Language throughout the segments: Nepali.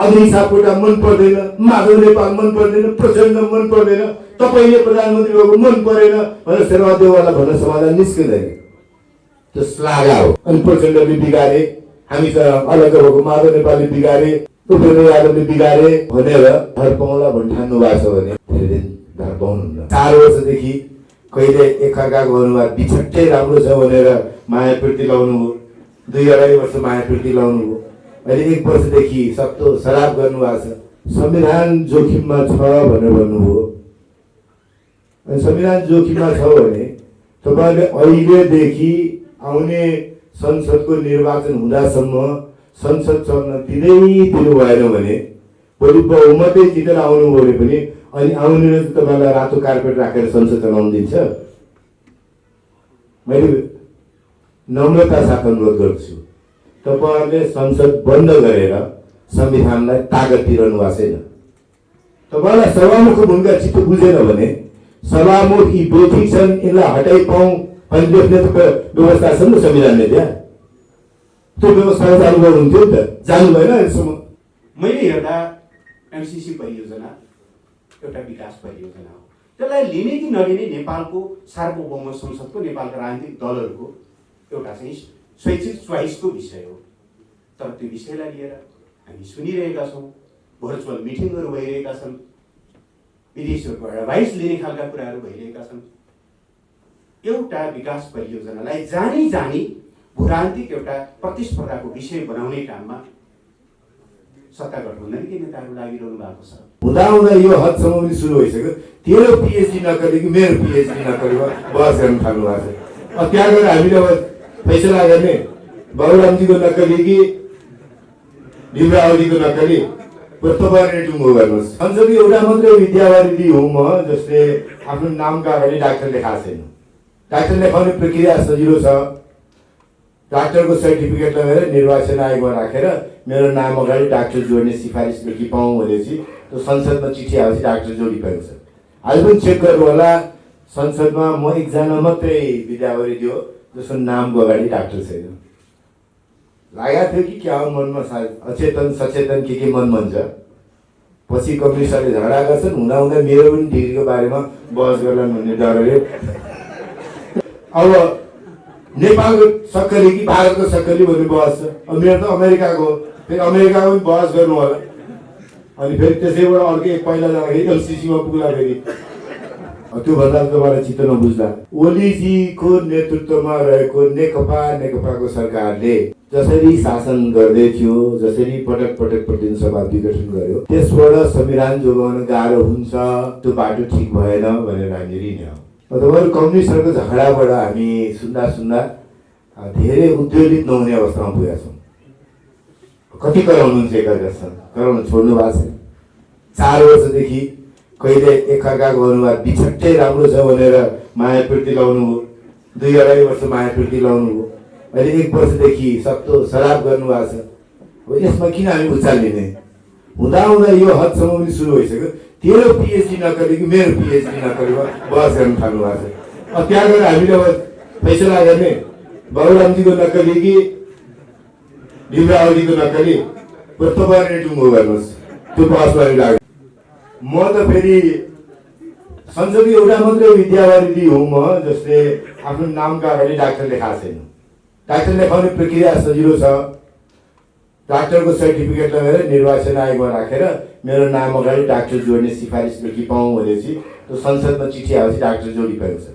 अग्नि सापकोटा मन पर्दैन, माधव नेपाल मन पर्दैन, प्रचण्ड मन पर्दैन, तपाईले प्रधानमन्त्री भएको मन परेन भनेर शेरबहादेववाला भन्न समाधान निस्किँदैन। त्यो श्लाघा हो। अनि प्रचण्डले बिगारे, हामी त अलग भएको माधव नेपालले बिगारे, उपेन्द्र यादवले बिगारे भनेर घर पाउला भन्ने ठान्नु भएको छ भने धेरै दिन घर पाउनुहुन्न। 4 वर्षदेखि कहिले एकअर्काको अनुहार बिछट्टै राम्रो छ भनेर माया प्रीति लाउनु हो, 2-2.5 वर्ष माया प्रीति लाउनु हो, अहिले 1 वर्षदेखि सक्दो शराब गर्नु भएको छ। संविधान जोखिममा छ भनेर भन्नुभयो। अनि संविधान जोखिममा छ भने तपाईले अहिलेदेखि आउने संसदको निर्वाचन हुँदासम्म संसद चल्न दिनु भएन भने भोलि बहुमतै जितेर आउनु भने पनि अनि आउनेले तपाईलाई रातो कार्पेट राखेर संसद चलाउन दिन्छ? मैले नम्रता साथ अनुरोध गर्छु, तपाईहरुले संसद बन्द गरेर संविधानलाई ताकत दिइरहनु भएको छैन। तपाईलाई सभामुखको भूमिका चित्त बुझेन भने सभामुख यी बेठिक छन्, यिनलाई हटाइ पाउँ अनि लेख्ने व्यवस्था छ नि संविधानले त्यहाँ। त्यो व्यवस्था चालु गर्नुहुन्थ्यो नि त, जानु भएन अहिलेसम्म। मैले हेर्दा एमसीसी परियोजना एउटा विकास परियोजना हो। त्यसलाई लिने कि नलिने नेपालको सार्वभौम संसदको, नेपालका राजनीतिक दलहरूको एउटा चाहिँ स्वैच्छिक च्वाइसको विषय हो। तर त्यो विषयलाई लिएर हामी सुनिरहेका छौँ, भर्चुअल मिटिङहरू भइरहेका छन्, विदेशीहरूको एडभाइस लिने खालका कुराहरू भइरहेका छन्। एउटा विकास परियोजनालाई जानी भूरान्तिक एउटा प्रतिस्पर्धाको विषय बनाउने काममा सत्ता गठबन्धनकै नेताहरू लागिरहनु भएको छ। हुँदा यो हदसम्म पनि सुरु भइसक्यो। तेरो पिएचडी नकरी कि मेरो पिएचडी नकरीमा बहस गर्न थाल्नु भएको छ। अब त्यहाँ गएर हामीले अब फैसला गर्ने बाबुरामजीको नकली कि भीमरावजीको नकली तपाईँहरूले टुङ्गो गर्नुहोस्। संसदीय एउटा मात्रै विद्यावारिधि हो म जसले आफ्नो नामका अगाडि डाक्टर लेखाएको छैन। डाक्टर लेखाउने प्रक्रिया सजिलो छ। डाक्टरको सर्टिफिकेट लगेर निर्वाचन आयोगमा राखेर मेरो नाम अगाडि डाक्टर जोड्ने सिफारिस लेखी पाऊँ भनेपछि त्यो संसदमा चिठी आएपछि डाक्टर जोडिपाएको छ। आज पनि चेक गर्नु होला, संसदमा म एकजना मात्रै विद्यावारिधि हो जसको नामको अगाडि डाक्टर छैन। लागेको थियो कि क्या हो मनमा, सायद अचेतन सचेतन के मन भन्छ। पछि कम्युनिस्टहरूले झगडा गर्छन्, हुँदा मेरो पनि डिग्रीको बारेमा बहस गर्लान् भन्ने डरले अब नेपालको सक्कली कि भारतको सक्कली भन्ने बहस छ। अब मेरो त अमेरिकाको, फेरि अमेरिकाको पनि बहस गर्नु होला। अनि फेरि त्यसैबाट अर्कै पहिला जाँदाखेरि एलसीसीमा पुग्ला। फेरि त्योभन्दा तपाईँलाई चित्त नबुझ्दा ओलीजीको नेतृत्वमा रहेको नेकपाको सरकारले जसरी शासन गर्दै थियो, जसरी पटक प्रतिनिधि विघटन गर्यो, त्यसबाट संविधान जोगाउन गाह्रो हुन्छ, त्यो बाटो ठिक भएन भनेर हामी ऋण हौँ। तपाईँहरू कम्युनिस्टहरूको झगडाबाट हामी सुन्दा धेरै उद्वेलित नहुने अवस्थामा पुगेका छौँ। कति कराउनुहुन्छ एकअर्कासँग, कराउन छोड्नु भएको छैन। 4 वर्षदेखि कहिले एकअर्काको अनुहार बिछट्टै राम्रो छ भनेर माया प्रीति लाउनु हो, 2-2.5 वर्ष माया प्रीति लाउनु हो, अहिले 1 वर्षदेखि सक्दो शराब गर्नु भएको छ। अब यसमा किन हामी उचाल लिने? हुँदा यो हदसम्म पनि सुरु भइसक्यो। तेरो पिएचडी नकरी कि मेरो पिएचडी नकरीमा बहस गर्न थाल्नु भएको छ। अब त्यहाँ गएर हामीले अब फैसला गर्ने बाबुरामजीको नकली कि भीमरावजीको नकली तपाईँहरूले टुङ्गो गर्नुहोस्। त्यो बहसमा लाग्यो। म त फेरि संसदीय एउटा मात्रै विद्यावारिधि हो म जसले आफ्नो नामका अगाडि डाक्टर लेखाएको छैन। डाक्टर लेखाउने प्रक्रिया सजिलो छ। डाक्टरको सर्टिफिकेट लगेर निर्वाचन आयोगमा राखेर मेरो नाम अगाडि डाक्टर जोड्ने सिफारिस लेखी पाऊँ भनेपछि त्यो संसदमा चिठी आएपछि डाक्टर जोडिपाएको छ।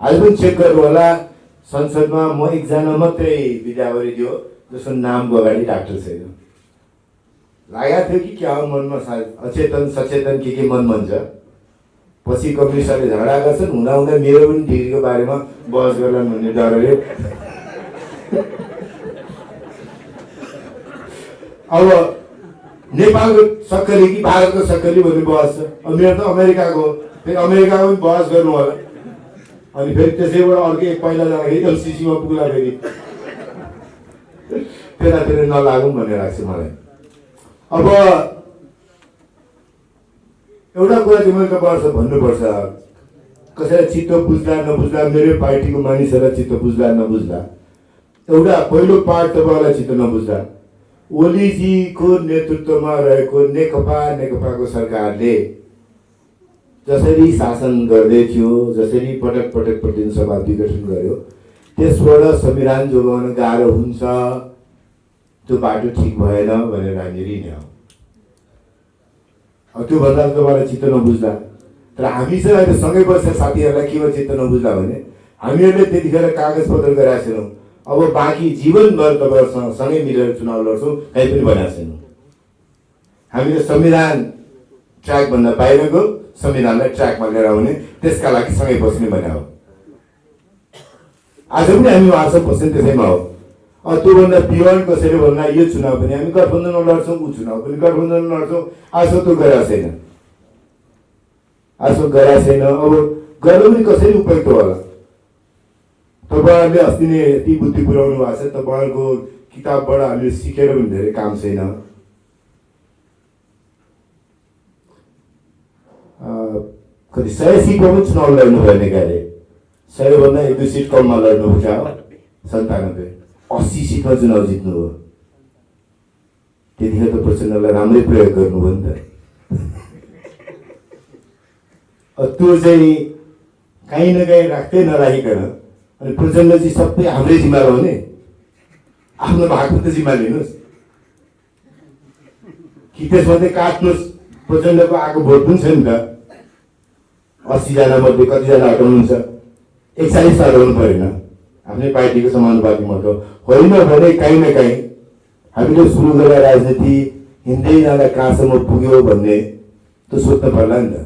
आज पनि चेक गर्नु होला, संसदमा म एकजना मात्रै विद्यावारिधि हो जसको नामको अगाडि डाक्टर छैन। लागेको थियो कि क्या हो मनमा, सायद अचेतन सचेतन के मन भन्छ। पछि कम्युनिस्टहरूले झगडा गर्छन्, हुँदा मेरो पनि डिग्रीको बारेमा बहस गर्लान् भन्ने डरले अब नेपालको सक्कली कि भारतको सक्कली भन्ने बहस छ। अब मेरो त अमेरिकाको, फेरि अमेरिकाको पनि बहस गर्नु होला। अनि फेरि त्यसैबाट अर्कै पहिला जाँदाखेरि एलसीसीमा पुग्ला। फेरि फेरि नलागौँ भन्ने लाग्छ मलाई। अब एउटा कुरा चाहिँ मैले तपाईँहरूसँग भन्नुपर्छ, कसैलाई चित्त बुझ्दा नबुझ्दा, मेरो पार्टीको मानिसहरूलाई चित्त बुझ्दा नबुझ्दा, एउटा पहिलो पार्ट तपाईँहरूलाई चित्त नबुझ्दा ओलीजीको नेतृत्वमा रहेको नेकपाको सरकारले जसरी शासन गर्दै थियो, जसरी पटक पटक प्रतिनिधि सभा विघटन गर्यो, त्यसबाट संविधान जोगाउन गाह्रो हुन्छ, त्यो बाटो ठिक भएन भनेर हामी हिँड्यौँ। त्यो भन्दा तपाईँलाई चित्त नबुझ्दा, तर हामी चाहिँ अहिले सँगै बसेर साथीहरूलाई केमा चित्त नबुझ्दा भने हामीहरूले त्यतिखेर कागजपत्र गरेका छैनौँ। अब बाँकी जीवनभर तपाईँहरूसँग सँगै मिलेर चुनाव लड्छौँ, कहीँ पनि भनेका छैनौँ। हामीले संविधान ट्र्याकभन्दा बाहिरको संविधानलाई ट्र्याकमा लिएर आउने, त्यसका लागि सँगै बस्ने भने हो। आज पनि हामी उहाँसँग बस्ने त्यसैमा हो। त्योभन्दा बियोन्ड कसैले भन्दा यो चुनाव पनि हामी गठबन्धनमा लड्छौँ, ऊ चुनाव पनि गठबन्धनमा लड्छौँ। आज त्यो गरेका छैन, अब गर्नु पनि कसरी उपयुक्त होला। तपाईँहरूले अस्ति नै यति बुद्धि पुर्याउनु भएको छ, तपाईँहरूको किताबबाट हामीले सिकेर पनि धेरै काम छैन। कति 100 सिटमा पनि चुनाव लड्नु पर्ने गरे, 100भन्दा 1-2 सिट कममा लड्नु पर्छ। 97 80 सिटमा चुनाव जित्नु हो। त्यतिखेर त प्रचण्डलाई राम्रै प्रयोग गर्नुभयो नि त। त्यो चाहिँ काहीँ न काहीँ राख्दै नराखिकन अनि प्रचण्ड चाहिँ सबै हाम्रै जिम्मा रहने, आफ्नो भागको त जिम्मा लिनुहोस् कि त्यसमध्ये काट्नुहोस्। प्रचण्डको आएको भोट पनि छ नि त। 80 जना मध्ये कतिजना हटाउनुहुन्छ? 41 हटाउनु परेन। आफ्नै पार्टीको समानुपातिक मत होइन भने काहीँ न काहीँ हामीले सुरु गरेर राजनीति हिँड्दै जाँदा कहाँसम्म पुग्यो भन्ने त सोच्न पर्ला नि त।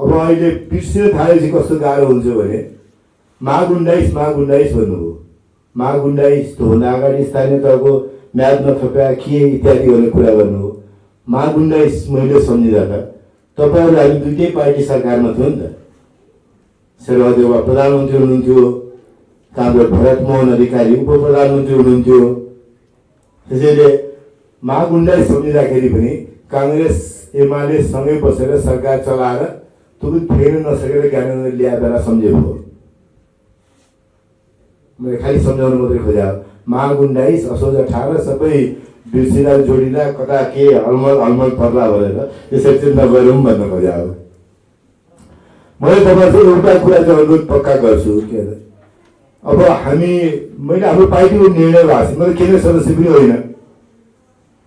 अब अहिले बिर्सिन थालेपछि कस्तो गाह्रो हुन्छ भने माघ 19 भन्नुभयो। माघ 19 त्योभन्दा अगाडि स्थानीय तहको म्याद नथप्या के इत्यादि भन्ने कुरा गर्नुभयो। माघ 19 मैले सम्झिँदा त तपाईँहरू हामी दुईटै पार्टी सरकारमा थियो नि त। शेरबहादेव प्रधानमन्त्री हुनुहुन्थ्यो, कामरेड भरत मोहन अधिकारी उप प्रधानमन्त्री हुनुहुन्थ्यो। त्यसैले माघ 19 सम्झिँदाखेरि पनि काङ्ग्रेस एमाले सँगै बसेर सरकार चलाएर त्यो पनि फेर्न नसकेर ज्ञानेन्द्र ल्याए बेला सम्झेको। मैले खालि सम्झाउनु मात्रै खोजा। माघ 19 असोज 18 सबै बिर्सिँदा जोडिँदा कता के हलमल पर्ला भनेर त्यसरी चाहिँ नगरौँ भन्न खोजा हो। मैले तपाईँहरूको एउटा कुरा चाहिँ अनुरोध पक्का गर्छु के अरे, अब मैले हाम्रो पार्टीको निर्णय भएको छ। मैले केन्द्र सदस्य पनि होइन।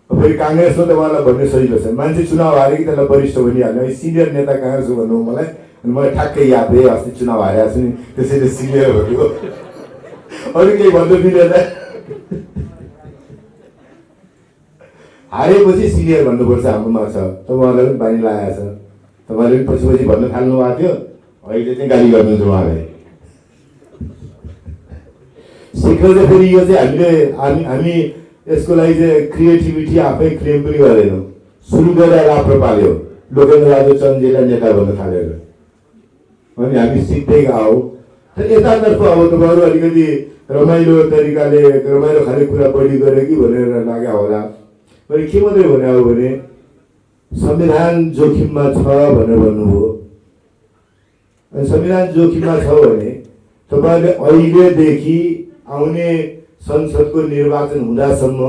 फेरि काङ्ग्रेसमा तपाईँलाई भन्ने सजिलो छ, मान्छे चुनाव हारे कि त्यसलाई वरिष्ठ भनिहाल्ने। सिनियर नेता काङ्ग्रेस भन्नु मलाई, अनि मलाई ठ्याक्कै याद भयो अस्ति चुनाव हारेको छु नि, त्यसैले सिनियर भन्नु। अरू केही भन्नु मिलेन। हारेपछि सिनियर भन्नुपर्छ हाम्रोमा छ। तपाईँहरूलाई पनि बानी लागेको छ। तपाईँले पनि पछि भन्न थाल्नु भएको थियो, अहिले चाहिँ गाली गर्नुहुन्छ उहाँलाई। सिक्न चाहिँ फेरि यो चाहिँ हामी यसको लागि चाहिँ क्रिएटिभिटी आफै क्लेम पनि गर्दैनौँ। सुरु गरेर राप्रपाल्यो लोकेन्द्र बहादुर चन्दजीलाई नेता भन्न थालेर, अनि हामी सिक्दै गयौँ। तर यतातर्फ अब तपाईँहरू अलिकति रमाइलो तरिकाले रमाइलो खाने कुरा बढी गरे कि भनेर लाग्यो होला। मैले के मात्रै भने हो भने संविधान जोखिममा छ भनेर भन्नुभयो। अनि संविधान जोखिममा छ भने तपाईँहरूले अहिलेदेखि आउने संसदको निर्वाचन हुँदासम्म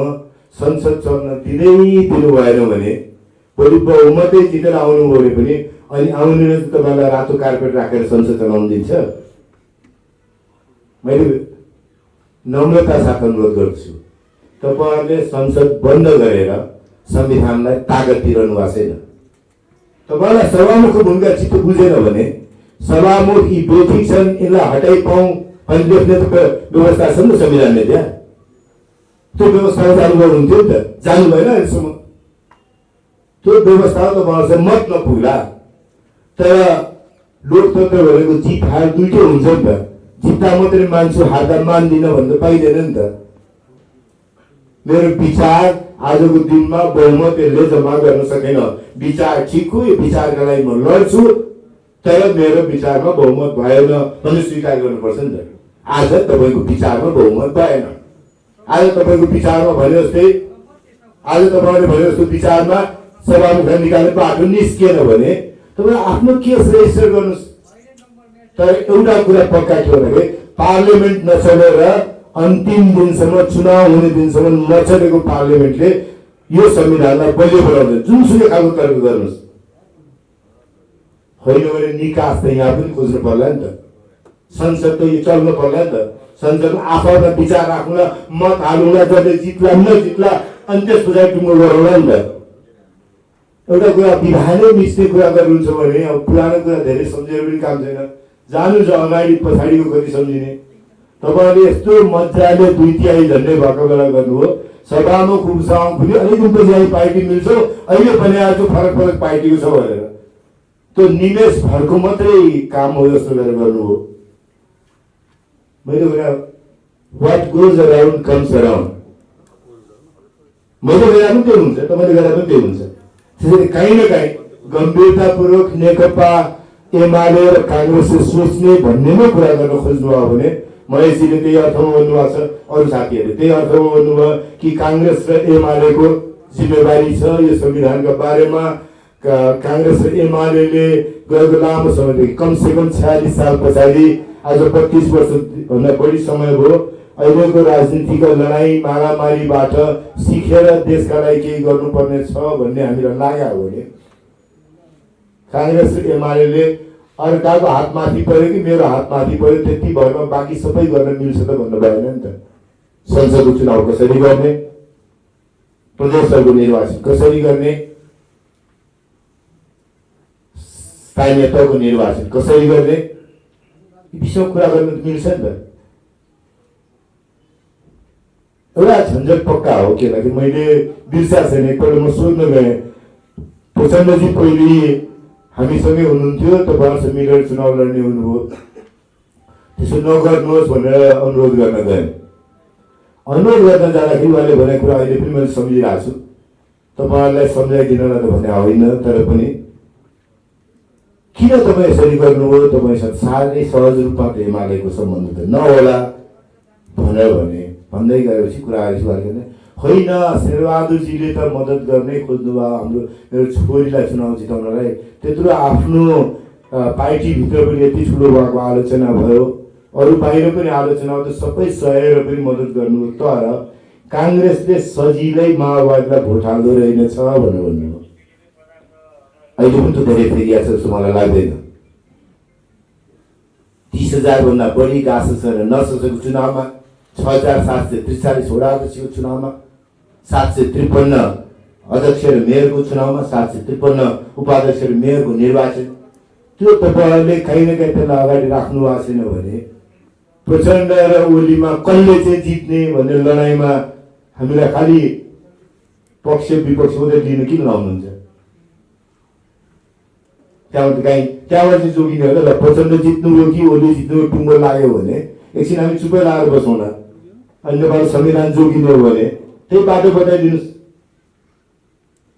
संसद चल्न दिनु भएन भने भोलि बहुमतै जितेर आउनु भने पनि अनि आउनेले तपाईँलाई रातो कार्पेट राखेर संसद चलाउन दिन्छ? मैले नम्रता साथ अनुरोध गर्छु, तपाईँहरूले संसद बन्द गरेर संविधानलाई तागत दिइरहनु भएको छैन। तपाईँलाई सभामुखको भूमिका चित्त बुझेन भने सभामुख यी बेठिक छन्, यिनलाई हटाइपाउँ अनि लेख्ने त व्यवस्था छ नि त संविधानले। त्यहाँ त्यो व्यवस्था चालु गर्नुहुन्थ्यो नि त, जानु भएन अहिलेसम्म। त्यो व्यवस्था तपाईँहरूसँग मत नपुग्ला। तर लोकतन्त्र भनेको जित हार दुइटै हुन्छ नि त। जित्दा मात्रै मान्छु, हार्दा मान्दिनँ भन्नु पाइँदैन नि त। मेरो विचार आजको दिनमा बहुमतले जम्मा गर्न सकेन। विचार ठिक हो, यो विचारका लागि म लड्छु, तर मेरो विचारमा बहुमत भएन भने स्वीकार गर्नुपर्छ नि त। आज तपाईँको विचारमा बहुमत भएन। आज तपाईँको विचारमा भने जस्तै आज तपाईँले भने जस्तो विचारमा सभामुखलाई निकाल्ने बाटो निस्किएन भने तपाईँ आफ्नो केस रेजिस्टर गर्नुहोस्। तर एउटा कुरा पक्का के भने पार्लियामेन्ट नचलेर अन्तिम दिनसम्म, चुनाव हुने दिनसम्म नचलेको पार्लियामेन्टले यो संविधानलाई बलियो बनाउँदैन। जुनसुकै खालको तर्क गर्नुहोस्, होइन भने निकास त यहाँ पनि खोज्नु पर्ला नि त। संसद त यो चल्नु पर्ला नि त। संसदमा आफूलाई विचार राख्नुला, मत हाल्नुला, जसले जित्ला नजित्ला, अनि त्यस पछाडि टुङ्गो गरौँला नि त। एउटा कुरा बिहानै मिच्ने कुरा गर्नुहुन्छ भने अब पुरानो कुरा धेरै सम्झेर पनि काम छैन। जानु छ अगाडि पछाडिको कति सम्झिने। तपाईँहरूले यस्तो मजाले 2/3 झन्डै भएको बेला गर्नुभयो, सभामुख उपसभामुख पनि अलिकति पछि पार्टी मिल्छ, अहिले पनि आज फरक फरक पार्टीको छ भनेर त्यो निमेष भरको मात्रै काम हो जस्तो गरेर गर्नुभयो। मैले भने what goes around comes around. मैले गरेर पनि त्यो हुन्छ, तपाईँले गरेर पनि त्यो हुन्छ। त्यसैले काहीँ न काहीँ गम्भीरतापूर्वक नेकपा एमाले र काङ्ग्रेसले सोच्ने भन्नेमा कुरा गर्न खोज्नुभयो भने महेशजीले त्यही अर्थमा भन्नुभएको छ, अरू साथीहरूले त्यही अर्थमा भन्नुभयो कि काङ्ग्रेस र एमालेको जिम्मेवारी छ यो संविधानका बारेमा। काङ्ग्रेस र एमाले गएको लामो समयदेखि कमसेकम 46 साल पछाडि आज 32 वर्षभन्दा बढी समय भयो। अहिलेको राजनीतिको लडाइँ मारामारीबाट सिकेर देशका लागि केही गर्नुपर्ने छ भन्ने हामीलाई लाग्यो भने काङ्ग्रेस र एमाले अर्काको हातमाथि पर्यो कि मेरो हातमाथि पर्यो त्यति भरमा बाँकी सबै गर्न मिल्छ त भन्नु भएन नि त। संसदको चुनाव कसरी गर्ने, प्रदेशहरूको निर्वाचन कसरी गर्ने, स्थानीय तहको निर्वाचन कसरी गर्ने, विषयमा कुरा गर्न मिल्छ नि त। एउटा झन्झट पक्का हो, किनकि मैले बिर्सा छैन, एकपल्ट म सोध्न गएँ प्रचण्डजी पहिले हामीसँगै हुनुहुन्थ्यो, तपाईँहरूसँग मिलेर चुनाव लड्ने हुनुभयो, त्यसो नगर्नुहोस् भनेर अनुरोध गर्न गएँ। अनुरोध गर्न जाँदाखेरि उहाँले भनेको कुरा अहिले पनि मैले सम्झिरहेको छु। तपाईँहरूलाई सम्झाइदिनलाई त भने होइन, तर पनि किन तपाईँ यसरी गर्नुभयो, तपाईँसँग साह्रै सहज रूपमा त एमालेको सम्बन्ध त नहोला भनेर भने भन्दै गएपछि कुराहरू सुधार्ने होइन। शेरबहादुरजीले त मद्दत गर्नै खोज्नुभयो हाम्रो मेरो छोरीलाई चुनाव जिताउनलाई, त्यत्रो आफ्नो पार्टीभित्र पनि यति ठुलो भएको आलोचना भयो, अरू बाहिर पनि आलोचना हो, सबै सहेर पनि मद्दत गर्नुभयो। तर काङ्ग्रेसले सजिलै माओवादीलाई भोट हाल्दो रहेनछ भनेर भन्नुभयो। अहिले पनि त धेरै फेरिया छ जस्तो मलाई लाग्दैन। 30,000 भन्दा बढी गाँस छ र नसकेको चुनावमा 6,743 वडा अध्यक्षको चुनावमा 753 अध्यक्ष र मेयरको चुनावमा 753 उपाध्यक्ष र मेयरको निर्वाचन, त्यो तपाईँहरूले कहीँ न कहीँ त्यसलाई अगाडि राख्नु भएको छैन भने प्रचण्ड र ओलीमा कसले चाहिँ जित्ने भन्ने लडाइँमा हामीलाई खालि पक्ष विपक्ष मात्रै लिन किन लाउनुहुन्छ? त्यहाँबाट चाहिँ जोगिने होला। प्रचण्ड जित्नुभयो कि ओली जित्नुभयो टुङ्गो लाग्यो भने एकछिन हामी चुपै लगाएर बसौँ न। अनि नेपाल संविधान जोगिने हो भने त्यही बाटो बताइदिनुहोस्।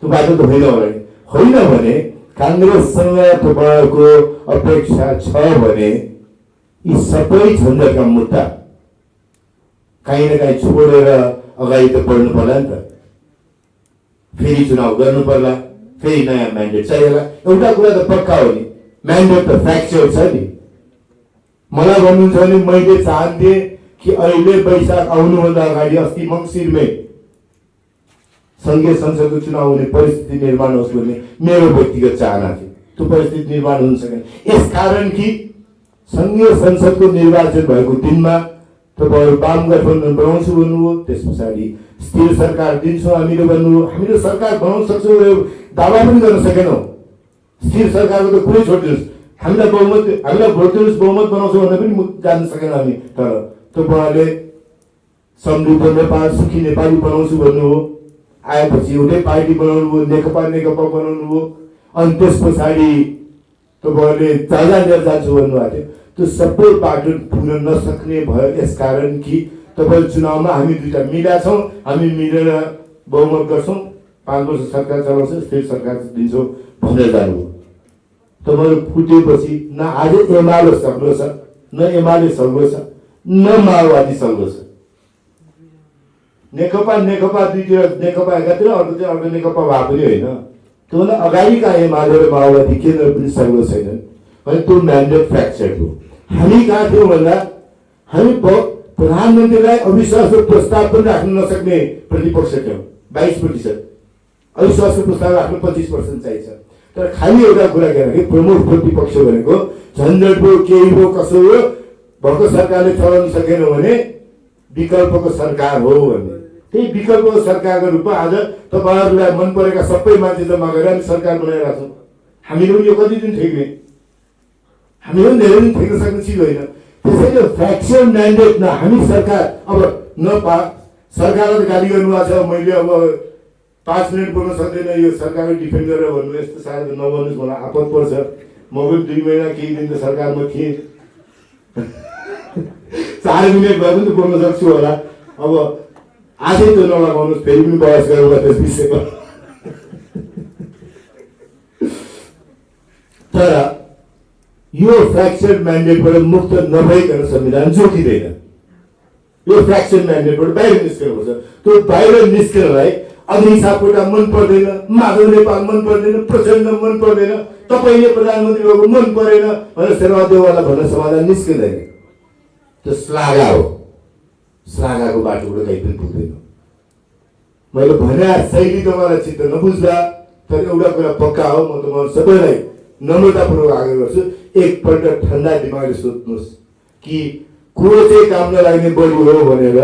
त्यो बाटो त होइन होला नि। होइन भने काङ्ग्रेससँग तपाईँहरूको अपेक्षा छ भने यी सबै झन्झटका मुद्दा काहीँ न काहीँ छोडेर अगाडि त बढ्नु पर्ला नि त। फेरि चुनाव गर्नु पर्ला, फेरि नयाँ म्यान्डेट चाहिएला। एउटा कुरा त पक्का हो नि, म्यान्डेट त फ्र्याक्चर छ नि। मलाई भन्नुहुन्छ भने मैले चाहन्थेँ कि अहिले वैशाख आउनुभन्दा अगाडि अस्ति मङ्सिरमै सङ्घीय संसदको चुनाव हुने परिस्थिति निर्माण होस् भन्ने मेरो व्यक्तिगत चाहना थियो। त्यो परिस्थिति निर्माण हुन सकेन, यसकारण कि सङ्घीय संसदको निर्वाचन भएको दिनमा तपाईँहरू वाम गठबन्धन बनाउँछु भन्नुभयो, त्यस पछाडि स्थिर सरकार दिन्छौँ हामीले भन्नुभयो। हामीले सरकार बनाउन सक्छौँ दावा पनि गर्न सकेनौँ। स्थिर सरकारको त कुरै छोडिदिनुहोस्, हामीलाई बहुमत, हामीलाई भोट दिनुहोस् बहुमत बनाउँछौँ भन्दा पनि जान्न सकेन हामी। तर तपाईँहरूले समृद्ध नेपाल सुखी नेपाली बनाउँछु भन्नुभयो, आएपछि एउटै पार्टी बनाउनु भयो, नेकपा बनाउनु भयो। अनि त्यस पछाडि तपाईँहरूले जाँदा लिएर जान्छु भन्नुभएको थियो। त्यो सबै बाटो पुग्न नसक्ने भयो, यसकारण कि तपाईँ चुनावमा हामी दुईवटा मिला छौँ, हामी मिलेर बहुमत गर्छौँ, 5 वर्ष सरकार चलाउँछौँ, स्थिर सरकार दिन्छौँ भनेर जानुभयो। तपाईँहरू फुटेपछि न आज एमाले सग्लो छ, न एमाले सग्लो छ, न माओवादी सग्लो छ। नेकपा दुईतिर, नेकपा एकातिर, अर्को नेकपा भए पनि होइन। त्योभन्दा अगाडिका एमाले र माओवादी केन्द्र पनि सग्लो छैनन् भने त्यो म्यान्डेट फ्र्याक्चर हो। हामी कहाँ थियौँ भन्दा हामी प्रधानमन्त्रीलाई अविश्वासको प्रस्ताव पनि राख्न नसक्ने प्रतिपक्ष थियो 22%, अविश्वासको प्रस्ताव राख्न 25% चाहिन्छ। तर खालि एउटा कुरा के भने प्रमुख प्रतिपक्ष भनेको झन्झट भयो, केही भयो, कसो हो, भएको सरकारले चलाउन सकेन भने विकल्पको सरकार हो भन्ने। त्यही विकल्पको सरकारको रूपमा आज तपाईँहरूलाई मन परेका सबै मान्छे जम्मा गरेर हामी सरकार बनाइरहेका छौँ। हामीले पनि यो कति दिन ठेक्ने, हामी पनि धेरै दिन ठेक्न सक्ने चिज होइन। त्यसैले फ्र्याक्सन म्यान्डेट न हामी सरकार अब सरकारलाई गाली गर्नुभएको छ, मैले अब 5 मिनट बोल्न सक्दैन, यो सरकारले डिफेन्ड गरेर भन्नु यस्तो सायद नभन्नुहोस्, मलाई आपत पर्छ। म पनि 2 महिना केही दिन त सरकारमा थिएँ, 4 मिनट भए पनि त बोल्न सक्छु होला। अब आजै त नलगाउनुहोस्, फेरि पनि बहस गरौँला त्यस विषयमा। तर यो फ्र्याक्चर म्यान्डेटबाट मुक्त नभइकन संविधान जोगिँदैन। यो फ्र्याक्चर म्यान्डेटबाट बाहिर निस्कनुपर्छ। त्यो बाहिर निस्कनलाई अग्नि सापकोटा मन पर्दैन, माधव नेपाल मन पर्दैन, प्रचण्ड मन पर्दैन, तपाईँले प्रधानमन्त्री भएको मन परेन भनेर शेरबहादेववाला भन्न समाधान निस्किँदैन। त्यो श्लाघा हो, श्लाघाको बाटोबाट कहीँ पनि पुग्दैन। मैले भने शैली तपाईँलाई चित्त नबुझ्दा, तर एउटा कुरा पक्का हो, म तपाईँ सबैलाई नम्रतापूर्वक आग्रह गर्छु, एकपल्ट ठन्डा दिमागले सोध्नुहोस् कि को चाहिँ काम नलाग्ने बढी हो भनेर,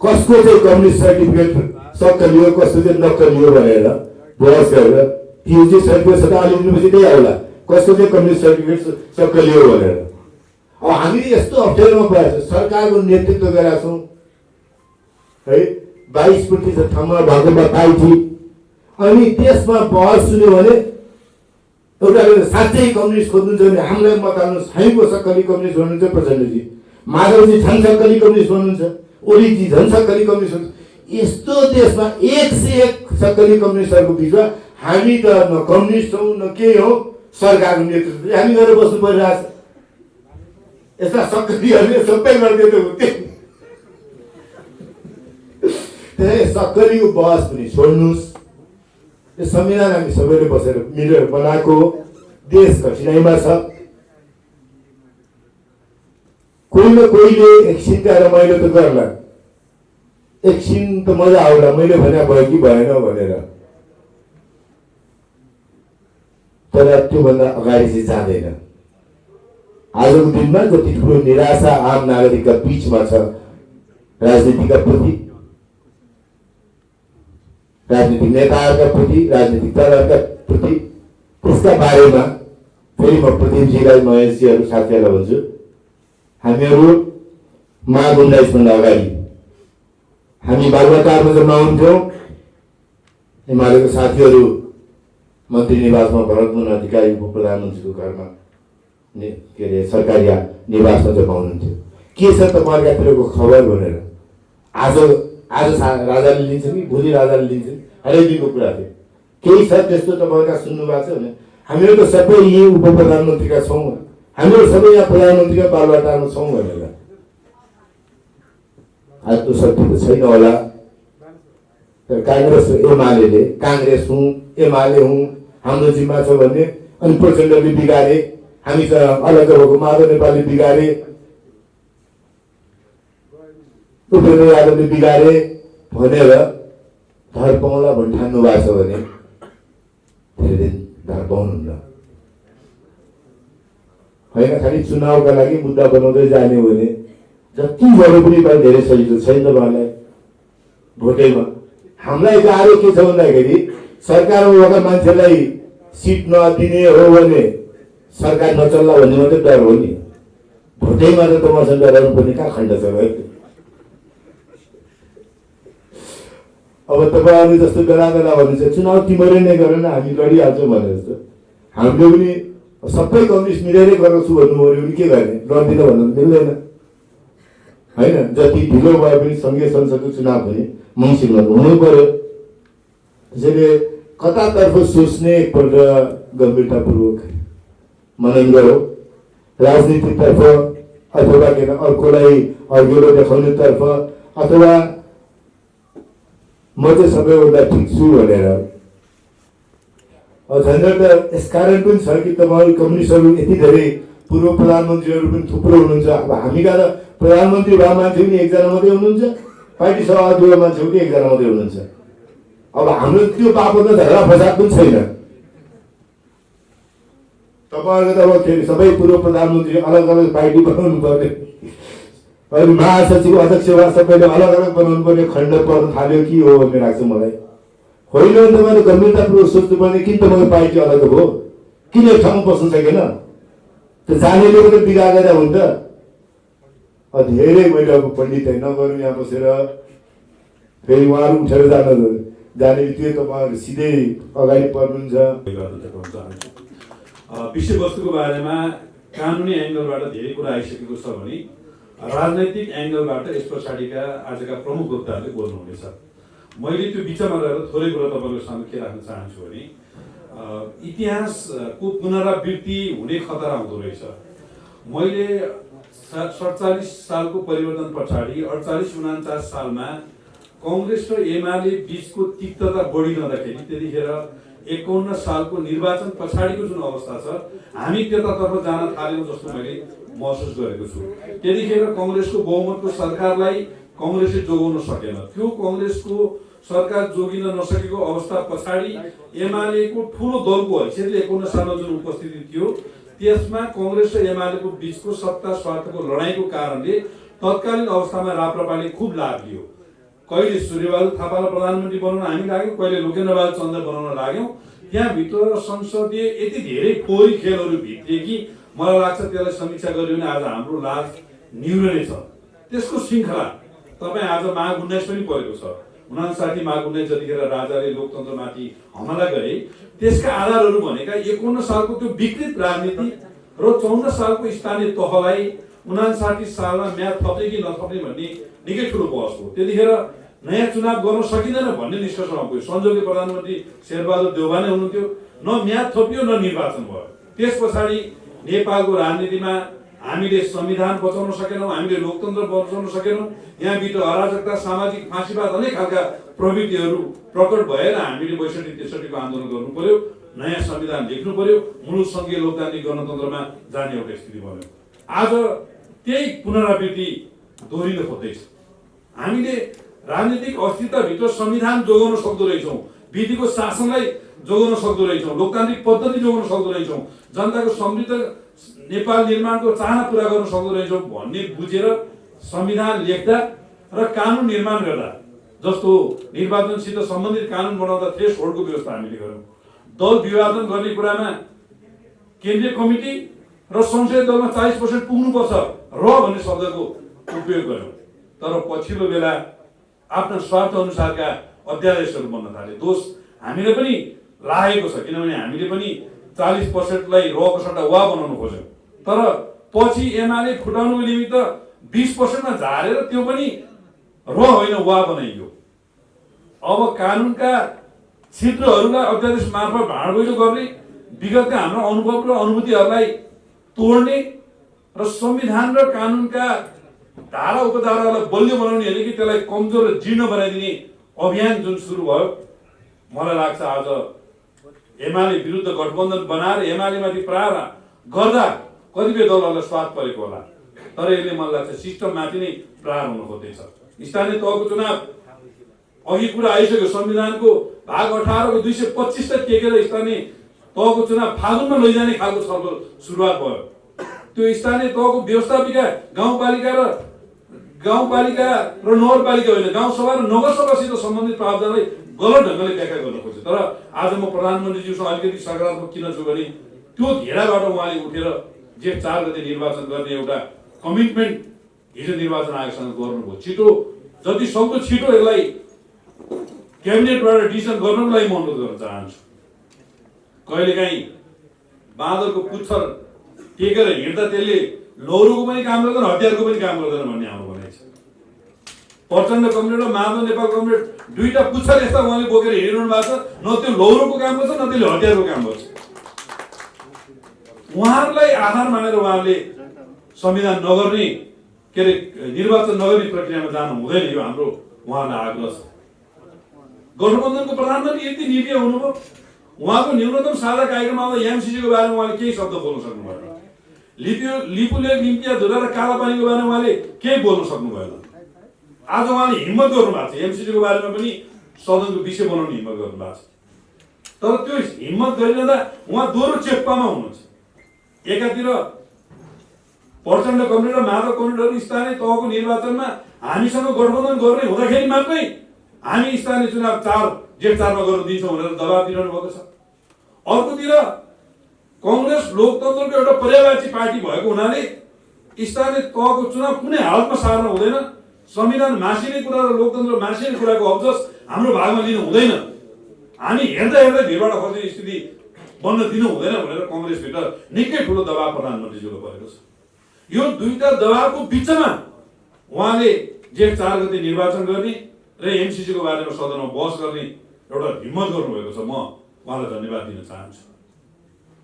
कसको चाहिँ कम्युनिस्ट सर्टिफिकेट सक्कली हो, कसको चाहिँ नक्कली हो भनेर बहस गरेर पिएचडी सर्टिफिकेट अलिक दिनुपर्छ त्यही आउला, कसको चाहिँ कम्युनिस्ट सर्टिफिकेट सक्कली हो भनेर। अब हामीले यस्तो अप्ठ्यारोमा परेको छ, सरकारको नेतृत्व गरेका छौँ है, 22% ठाउँमा भएको पार्टी, अनि त्यसमा बहस सुन्यो भने एउटा साँच्चै कम्युनिस्ट खोज्नुहुन्छ भने हामीलाई मत हाल्नुहोस्, हामी को सक्कली कम्युनिस्ट भन्नुहुन्छ प्रचण्डजी, माधवजी झन् सक्कली कम्युनिस्ट भन्नुहुन्छ, ओलीजी झन् सक्कली कम्युनिस्ट हुनुहुन्छ। यस्तो देशमा 1 से 1 सक्कली कम्युनिस्टहरूको बिचमा हामी त न कम्युनिस्ट हौँ न के हौँ, सरकारको नेतृत्व हामी गरेर बस्नु परिरहेछ। यस्ता सक्कलीहरूले सबै गरिदिएको हुन्थ्यो। त्यही सक्कलीको बहस पनि छोड्नुहोस्। यो संविधान हामी सबैले बसेर मिलेर बनाएको देश कठिनाइमा छ। कोही न कोहीले एकछिनका रमाइलो त गर्ला, एकछिन त मजा आउला, मैले भने भयो कि भएन भनेर, तर त्योभन्दा अगाडि चाहिँ जाँदैन। आजको दिनमा जति ठुलो निराशा आम नागरिकका बीचमा छ राजनीतिका प्रति, राजनीतिक नेताहरूका प्रति, राजनीतिक दलहरूका प्रति, त्यसका बारेमा फेरि म प्रदीपजीलाई, महेशजीहरू, साथीहरूलाई भन्छु, हामीहरू माघ 19 भन्दा अगाडि हामी बालुवाटारमा जम्मा हुन्थ्यौँ। एमालेको साथीहरू मन्त्री निवासमा भरतमुन अधिकारी उप प्रधानमन्त्रीको घरमा के अरे सरकारी निवासमा जम्मा हुनुहुन्थ्यो। के छ तपाईँहरूकातिरको खबर भनेर। आज राजाले लिन्छन् कि भोलि राजाले लिन्छन्, हरेक दिनको कुरा थियो। केही छ त्यस्तो तपाईँहरूका सुन्नु भएको छ भने हामीहरू त सबै यही उप प्रधानमन्त्रीका छौँ, हामीहरू सबै यहाँ प्रधानमन्त्रीका बालुवाटारमा छौँ भनेर। आज त्यो सत्य त छैन होला। तर काङ्ग्रेस एमाले, काङ्ग्रेस हुँ एमाले हुँ हाम्रो जिम्मा छ भन्ने, अनि प्रचण्डले बिगारे, हामी त अलग भएको माधव नेपालले बिगारे, उपेन्द्र यादवले बिगारे भनेर धर पाउला भन्ने ठान्नु भएको छ भने धेरै दिन धर पाउनुहुन्न होइन। खालि चुनावका लागि मुद्दा बनाउँदै जाने हो भने जति गरे पनि धेरै सजिलो छैन तपाईँलाई भोटैमा। हामीलाई गाह्रो के छ भन्दाखेरि सरकारमा भएका मान्छेलाई सिट नदिने हो भने सरकार नचल्ला भन्ने मात्रै डर हो नि। भोटैमा त तपाईँसँग डराउनु पर्ने कहाँ खण्ड छ भाइ। अब तपाईँहरू जस्तो बेला बेला भन्नुहुन्छ चुनाव तिमीले नै गर न हामी लडिहाल्छौँ भने जस्तो, हामीले पनि सबै कम्युनिस्ट मिलेरै गर्छु भन्नु पऱ्यो भने के गर्ने, लड्दिन भन्नु मिल्दैन होइन। जति ढिलो भए पनि सङ्घीय संसदको चुनाव पनि मङ्सिरमा हुनै पर्यो। त्यसैले कतातर्फ सोच्ने एकपल्ट गम्भीरतापूर्वक मनन गरौँ। राजनीतितर्फ अथवा किन अर्कोलाई अघिल्लो देखाउनेतर्फ, अथवा म चाहिँ सबैभन्दा ठिक छु भनेर। झन्झट त यस कारण पनि छ कि तपाईँहरू कम्युनिस्टहरू यति धेरै पूर्व प्रधानमन्त्रीहरू पनि थुप्रो हुनुहुन्छ। अब हामीका त प्रधानमन्त्री भए मान्छे पनि एकजना मात्रै हुनुहुन्छ, पार्टी सभापति मान्छे पनि एकजना मात्रै हुनुहुन्छ। अब हाम्रो त्यो बापत झगडा फसाद पनि छैन। तपाईँहरूको त अब फेरि सबै पूर्व प्रधानमन्त्री अलग अलग पार्टी बनाउनु पर्ने, अहिले महासचिव अध्यक्षबाट सबैले अलग अलग बनाउनु पर्ने खण्ड पर्न थाल्यो कि हो भन्ने लाग्छ मलाई। होइन भने तपाईँले गम्भीरतापूर्वक सोच्नुपर्ने, किन तपाईँको पार्टी अलग भयो, किन एक ठाउँमा बस्न सकेन, त्यो जानेले पनि बिगा गरेर हुन्छ। धेरै मैले अब पण्डित नगरौँ यहाँ बसेर फेरि उहाँहरू उठेर जाने बित्तिकै तपाईँहरू सिधै अगाडि पर्नुहुन्छ। विषयवस्तुको बारेमा कानुनी एङ्गलबाट धेरै कुरा आइसकेको छ भने राजनैतिक एङ्गलबाट यस पछाडिका आजका प्रमुख वक्ताहरूले बोल्नुहुनेछ। मैले त्यो बिचमा रहेर थोरै कुरा तपाईँको सामु के राख्न चाहन्छु भने इतिहासको पुनरावृत्ति हुने खतरा हुँदो रहेछ। मैले 47 सालको परिवर्तन पछाडि 48-49 सालमा कङ्ग्रेस र एमाले बिचको तिक्तता बढिरहँदाखेरि त्यतिखेर 51 सालको निर्वाचन पछाडिको जुन अवस्था छ हामी त्यतातर्फ जान थाल्यौँ जस्तो मैले महसुस गरेको छु। त्यतिखेर कङ्ग्रेसको बहुमतको सरकारलाई कङ्ग्रेसले जोगाउन सकेन। त्यो कङ्ग्रेसको सरकार जोगिन नसकेको अवस्था पछाडि एमालेको ठुलो दलको हैसियतले 51 सालमा जुन उपस्थिति थियो त्यसमा कङ्ग्रेस र एमालेको बिचको सत्ता स्वार्थको लडाईँको कारणले तत्कालीन अवस्थामा राप्रपाले खुब लाभ लियो। कहिले सूर्यबहादुर थापालाई प्रधानमन्त्री बनाउन हामी लाग्यौँ, कहिले लोकेन्द्रबहादुर चन्द बनाउन लाग्यौँ। त्यहाँभित्र संसदीय यति धेरै फोहोरी खेलहरू भित्रिए कि मलाई लाग्छ त्यसलाई समीक्षा गर्यो भने आज हाम्रो लाज निहुर्ने छ। त्यसको श्रृङ्खला तपाईँ आज माघ 19 पनि परेको छ। 59 माघ 19 जतिखेर राजाले लोकतन्त्रमाथि हमला गरे त्यसका आधारहरू भनेका 51 सालको त्यो विकृत राजनीति र 54 सालको स्थानीय तहलाई 59 सालमा म्याद थप्ने कि नथप्ने भन्ने निकै ठुलो बहस हो। त्यतिखेर नयाँ चुनाव गर्न सकिँदैन भन्ने निष्कर्षमा पुग्यो। संजोगले प्रधानमन्त्री शेरबहादुर देउवा नै हुनुहुन्थ्यो, न म्याद थपियो न निर्वाचन भयो। त्यस पछाडि नेपालको राजनीतिमा हामीले संविधान बचाउन सकेनौँ, हामीले लोकतन्त्र बचाउन सकेनौँ। यहाँभित्र अराजकता, सामाजिक फाँसीवाद अनेक खालका प्रवृत्तिहरू प्रकट भएर हामीले 62-63 को आन्दोलन गर्नु पर्यो, नयाँ संविधान लेख्नु पर्यो, मूल सङ्घीय लोकतान्त्रिक गणतन्त्रमा जाने एउटा स्थिति बन्यो। आज त्यही पुनरावृत्ति दोहोरिन खोज्दैछ। हामीले राजनीतिक अस्तित्वभित्र संविधान जोगाउन सक्दो रहेछौँ, विधिको शासनलाई जोगाउन सक्दो रहेछौँ, लोकतान्त्रिक पद्धति जोगाउन सक्दो रहेछौँ, जनताको समृद्ध नेपाल निर्माणको चाहना पुरा गर्न सक्दो रहेछौँ भन्ने बुझेर संविधान लेख्दा र कानुन निर्माण गर्दा, जस्तो निर्वाचनसित सम्बन्धित कानुन बनाउँदा थ्रेसहोल्डको व्यवस्था हामीले गर्यौँ। दल विभाजन गर्ने कुरामा केन्द्रीय कमिटी र संसदीय दलमा 40% पुग्नुपर्छ र भन्ने शब्दको उपयोग गर्यौँ। तर पछिल्लो बेला आफ्ना स्वार्थ अनुसारका अध्यादेशहरू बन्न थाले। दोष हामीले पनि लागेको छ, किनभने हामीले पनि 40%लाई रको सट्टा वा बनाउन खोज्यौँ। तर पछि एमाले फुटाउनुको निमित्त 20%मा झारेर त्यो पनि र होइन वा बनाइयो। अब कानुनका छिद्रहरूलाई अध्यादेश मार्फत भाँडबैलो गर्ने, विगतका हाम्रो अनुभव र अनुभूतिहरूलाई तोड्ने र संविधान र कानुनका धारा उपधारालाई बलियो बनाउने होइन कि त्यसलाई कमजोर र जीर्ण बनाइदिने अभियान जुन सुरु भयो, मलाई लाग्छ आज एमाले विरुद्ध गठबन्धन बनाएर एमालेमाथि प्रहार गर्दा कतिपय दलहरूलाई स्वाद परेको होला। तर यसले मलाई लाग्छ सिस्टममाथि नै प्रहार हुन खोज्दैछ। स्थानीय तहको चुनाव अघि कुरा आइसक्यो। संविधानको भाग 18 को 225 तक टेकेर स्थानीय तहको चुनाव फागुनमा लैजाने खालको छलफल सुरुवात भयो। त्यो स्थानीय तहको व्यवस्थापिका गाउँपालिका र नगरपालिका होइन, गाउँसभा र नगरसभासित सम्बन्धित प्रावधानलाई गलत ढङ्गले व्याख्या गर्न खोज्छ। तर आज म प्रधानमन्त्रीज्यूसँग अलिकति सकारात्मक किन छु भने त्यो घेराबाट उहाँले उठेर जेठ 4 गते निर्वाचन गर्ने एउटा कमिटमेन्ट हिजो निर्वाचन आयोगसँग गर्नुभयो। छिटो जति सक्दो छिटो यसलाई क्याबिनेटबाट डिसिजन गर्नको लागि म अनुरोध गर्न चाहन्छु। कहिलेकाहीँ बाँदरको पुच्छर टेकेर हिँड्दा त्यसले लौरोको पनि काम गर्दैन, हतियारको पनि काम गर्दैन भन्ने हाम्रो भनाइ छ। प्रचण्ड कमरेड र माधव नेपाल कमरेड दुईटा पुच्छर यस्ता उहाँले बोकेर हिँडिरहनु भएको छ। न त्यो लौरोको काम गर्छ, न त्यसले हतियारको काम गर्छ। उहाँहरूलाई आधार मानेर उहाँहरूले संविधान नगर्ने के अरे निर्वाचन नगर्ने प्रक्रियामा जानु हुँदैन, यो हाम्रो उहाँलाई आग्रह छ। गठबन्धनको प्रधानमन्त्री यति निर्णय हुनुभयो, उहाँको न्यूनतम साझा कार्यक्रम आउँदा एमसीसी को बारेमा उहाँले केही शब्द बोल्न सक्नु भएन। लिपुले लिम्पिया धुरा र कालापानीको बारेमा उहाँले केही बोल्न सक्नु भएन। आज उहाँले हिम्मत गर्नु भएको छ एमसीसीको बारेमा पनि सदनको विषय बनाउने हिम्मत गर्नु भएको छ। तर त्यो हिम्मत गरिरहँदा उहाँ दोहोरो चेप्पामा हुनुहुन्छ। एकातिर प्रचण्ड कमरेड र माधव कमरेडहरू स्थानीय तहको निर्वाचनमा हामीसँग गठबन्धन गर्ने हुँदाखेरि मात्रै हामी स्थानीय चुनाव जेठ 4 मा गर्न दिन्छौँ भनेर दबाब दिइरहनु भएको छ। अर्कोतिर कांग्रेस लोकतन्त्रको एउटा पर्यायवाची पार्टी भएको हुनाले स्थानीय तहको चुनाव कुनै हालतमा सार्न हुँदैन, संविधान मासिने कुरा र लोकतन्त्र मासिने कुराको अब्जस हाम्रो भागमा लिनु हुँदैन, हामी हेर्दै हेर्दै भिडबाट खस्ने स्थिति बन्न दिनु हुँदैन भनेर कांग्रेसभित्र निकै ठुलो दबाब प्रधानमन्त्रीज्यूले परेको छ। यो दुईटा दबाबको बिचमा उहाँले जेठ 4 गते निर्वाचन गर्ने र एमसीसीको बारेमा सदनमा बहस गर्ने एउटा हिम्मत गर्नुभएको छ। म उहाँलाई धन्यवाद दिन चाहन्छु।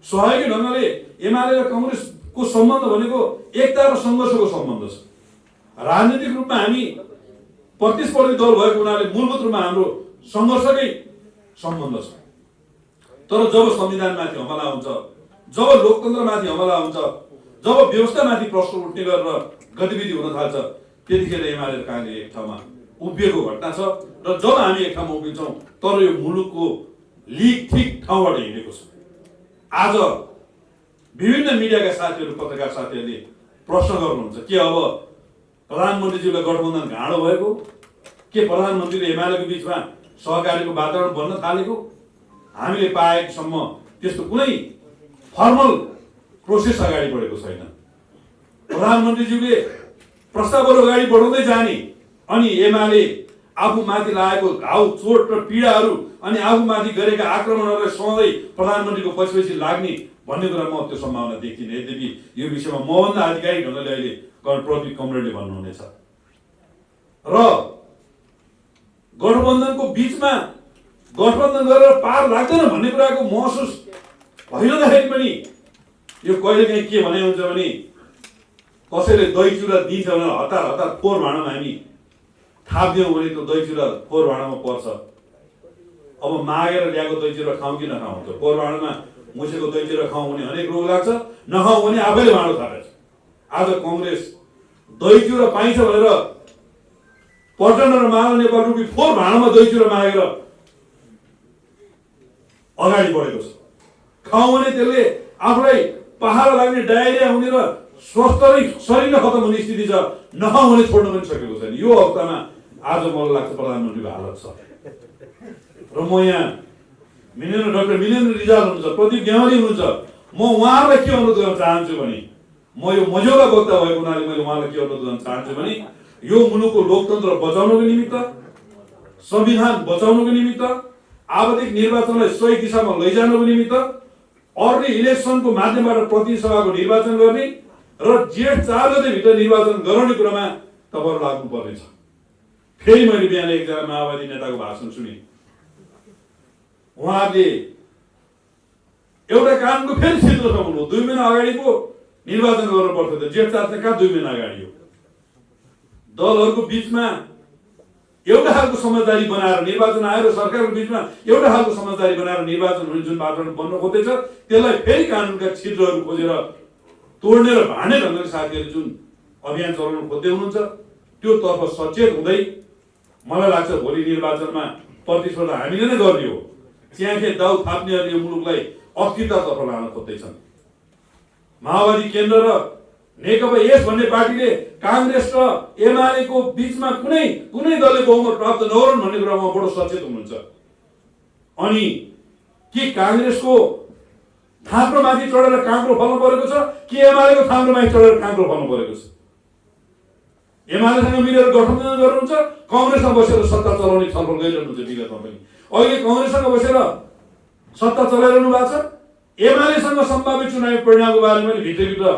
सहयोगी ढङ्गले एमाले र कांग्रेसको सम्बन्ध भनेको एकता र सङ्घर्षको सम्बन्ध छ। राजनीतिक रूपमा हामी प्रतिस्पर्धी दल भएको हुनाले मूलभूत रूपमा हाम्रो सङ्घर्षकै सम्बन्ध छ। तर जब संविधानमाथि हमला हुन्छ, जब लोकतन्त्रमाथि हमला हुन्छ, जब व्यवस्थामाथि प्रश्न उठ्ने गरेर गतिविधि हुन थाल्छ, त्यतिखेर एमाले र कांग्रेस एक ठाउँमा उभिएको घटना छ। र जब हामी एक ठाउँमा उभिन्छौँ तर यो मुलुकको लिग ठिक ठाउँबाट हिँडेको छ। आज विभिन्न मिडियाका साथीहरू, पत्रकार साथीहरूले प्रश्न गर्नुहुन्छ के अब प्रधानमन्त्रीज्यूलाई गठबन्धन गाँडो भएको, के प्रधानमन्त्रीले एमालेको बिचमा सहकारीको वातावरण बन्न थालेको? हामीले पाएकोसम्म त्यस्तो कुनै फर्मल प्रोसेस अगाडि बढेको छैन। प्रधानमन्त्रीज्यूले प्रस्तावहरू अगाडि बढाउँदै जाने अनि एमाले आफूमाथि लागेको घाउ चोट र पीडाहरू अनि आफूमाथि गरेका आक्रमणहरूलाई सधैँ प्रधानमन्त्रीको पछि लाग्ने भन्ने कुरा म त्यो सम्भावना देख्दिनँ। यद्यपि यो विषयमा मभन्दा आधिकारिक ढङ्गले अहिले प्रदीप कमरेडले भन्नुहुनेछ। र गठबन्धनको बिचमा गठबन्धन गरेर पार लाग्दैन भन्ने कुराको महसुस भइरहँदाखेरि पनि यो कहिलेकाहीँ के भने हुन्छ भने कसैले दही चुरा दिन्छ भनेर हतार फोहोर भाँडामा हामी थापिदियौँ भने त्यो दही चुरा फोहोर भाँडामा पर्छ। अब मागेर ल्याएको दही चुरा खाउँ कि नखाउँ? त्यो फोहोर भाँडामा मुसेको दही चुरा खाउँ भने अनेक रोग लाग्छ, नखाउँ भने आफैले भाँडो थापेछ। आज कांग्रेस दही चुरा पाइन्छ भनेर प्रचण्ड र माधव नेपाल रूपी फोहोर भाँडामा दही चुरा मागेर अगाडि बढेको छ। खाउँ भने त्यसले आफूलाई पहाड लाग्ने, डायरिया हुने र स्वस्थ शरीर नै खतम हुने स्थिति छ, नखाउँ भने छोड्न पनि सकेको छैन। यो अवस्थामा आज मलाई लाग्छ प्रधानमन्त्रीको हालत छ। र म यहाँ डाक्टर मिलेन्द्र रिजाल हुनुहुन्छ, प्रदीप गेवाली हुनुहुन्छ, म उहाँहरूलाई के अनुरोध गर्न चाहन्छु भने म यो मझौला वक्ता भएको हुनाले मैले उहाँलाई के अनुरोध गर्न चाहन्छु भने यो मुलुकको लोकतन्त्र बचाउनको निमित्त, संविधान बचाउनको निमित्त, आवधिक निर्वाचनलाई सही दिशामा लैजानको निमित्त अर्ली इलेक्सनको माध्यमबाट प्रतिनिधि सभाको निर्वाचन गर्ने र जेठ 4 गते भित्र निर्वाचन गराउने कुरामा तपाईहरु लाग्नु पर्नेछ। फेरि मैले बिहान एकजना माओवादी नेताको भाषण सुने। उहाँले एउटा कामको फेरि क्षेत्र समाउनु 2 महिना अगाडिको निर्वाचन गर्न पर्थ्यो त, जेठ 4 चाहिँ कहाँ 2 महिना अगाडि हो? दलहरुको बीचमा एउटा खालको समझदारी बनाएर निर्वाचन आयोग र सरकारको बीचमा एउटा खालको समझदारी बनाएर निर्वाचन हुने जुन वातावरण बन्न खोज्दैछ त्यसलाई फेरि कानुनका छिद्रहरू खोजेर तोड्ने र भाँड्ने ढङ्गले साथीहरूले जुन अभियान चलाउन खोज्दै हुनुहुन्छ त्यो तर्फ सचेत हुँदै मलाई लाग्छ भोलि निर्वाचनमा प्रतिस्पर्धा हामीले नै गर्ने हो। च्याखे दाउ थाप्नेहरूले यो मुलुकलाई अस्थिरतातर्फ लान खोज्दैछन्। माओवादी केन्द्र र नेकपा यस भन्ने पार्टीले कांग्रेस र एमालेको बीचमा कुनै दलले बहुमत प्राप्त नगरून् भन्ने कुरामा बडो सचेत हुनुहुन्छ। अनि के कांग्रेसको थाप्रोमाथि चढेर काँक्रो फल्नु परेको छ कि एमालेको थाप्रोमाथि चढेर काँक्रो फल्नु परेको छ? एमालेसँग मिलेर गठबन्धन गर्नुहुन्छ, कांग्रेसमा बसेर सत्ता चलाउने छलफल गरिरहनुहुन्छ विगतमा पनि। अहिले कांग्रेससँग बसेर सत्ता चलाइरहनु भएको छ, एमालेसँग सम्भावित चुनावी परिणामको बारेमा पनि भित्रभित्र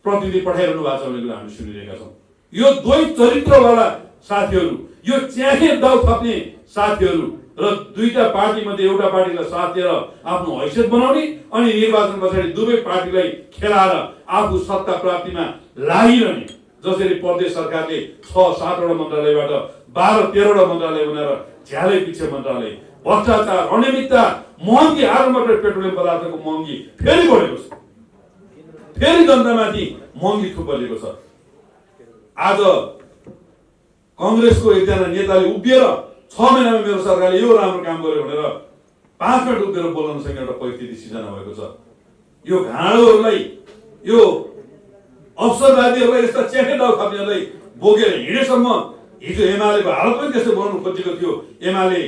प्रतिनिधि पठाइरहनु भएको छ भन्ने कुरा हामी सुनिरहेका छौँ। यो दुई चरित्रवाला साथीहरू, यो च्याखे दाउ थप्ने साथीहरू र दुईटा पार्टी मध्ये एउटा पार्टीलाई साथ दिएर आफ्नो हैसियत बनाउने अनि निर्वाचन पछाडि दुवै पार्टीलाई खेलाएर आफू सत्ता प्राप्तिमा लागिरहने, जसरी प्रदेश सरकारले 6-7 वटा मन्त्रालयबाट 12-13 वटा मन्त्रालय बनाएर झ्यालै पिछे मन्त्रालय, भ्रष्टाचार, अनियमितता, महँगी, आज मात्रै पेट्रोलियम पदार्थको महँगी फेरि बढेको छ। फेरि जनतामाथि महँगी थुपलिएको छ। आज कङ्ग्रेसको एकजना नेताले उभिएर 6 महिनामा मेरो सरकारले यो राम्रो काम गर्यो भनेर 5 मिनट उभिएर बोल्न नसक्ने एउटा परिस्थिति सिर्जना भएको छ। यो घाँडोहरूलाई, यो अवसरवादीहरूलाई, यस्ता च्याखे डाउ खाप्नेहरूलाई बोकेर हिँडेसम्म हिजो एमालेको हालत पनि त्यस्तै बनाउनु खोजेको थियो। एमाले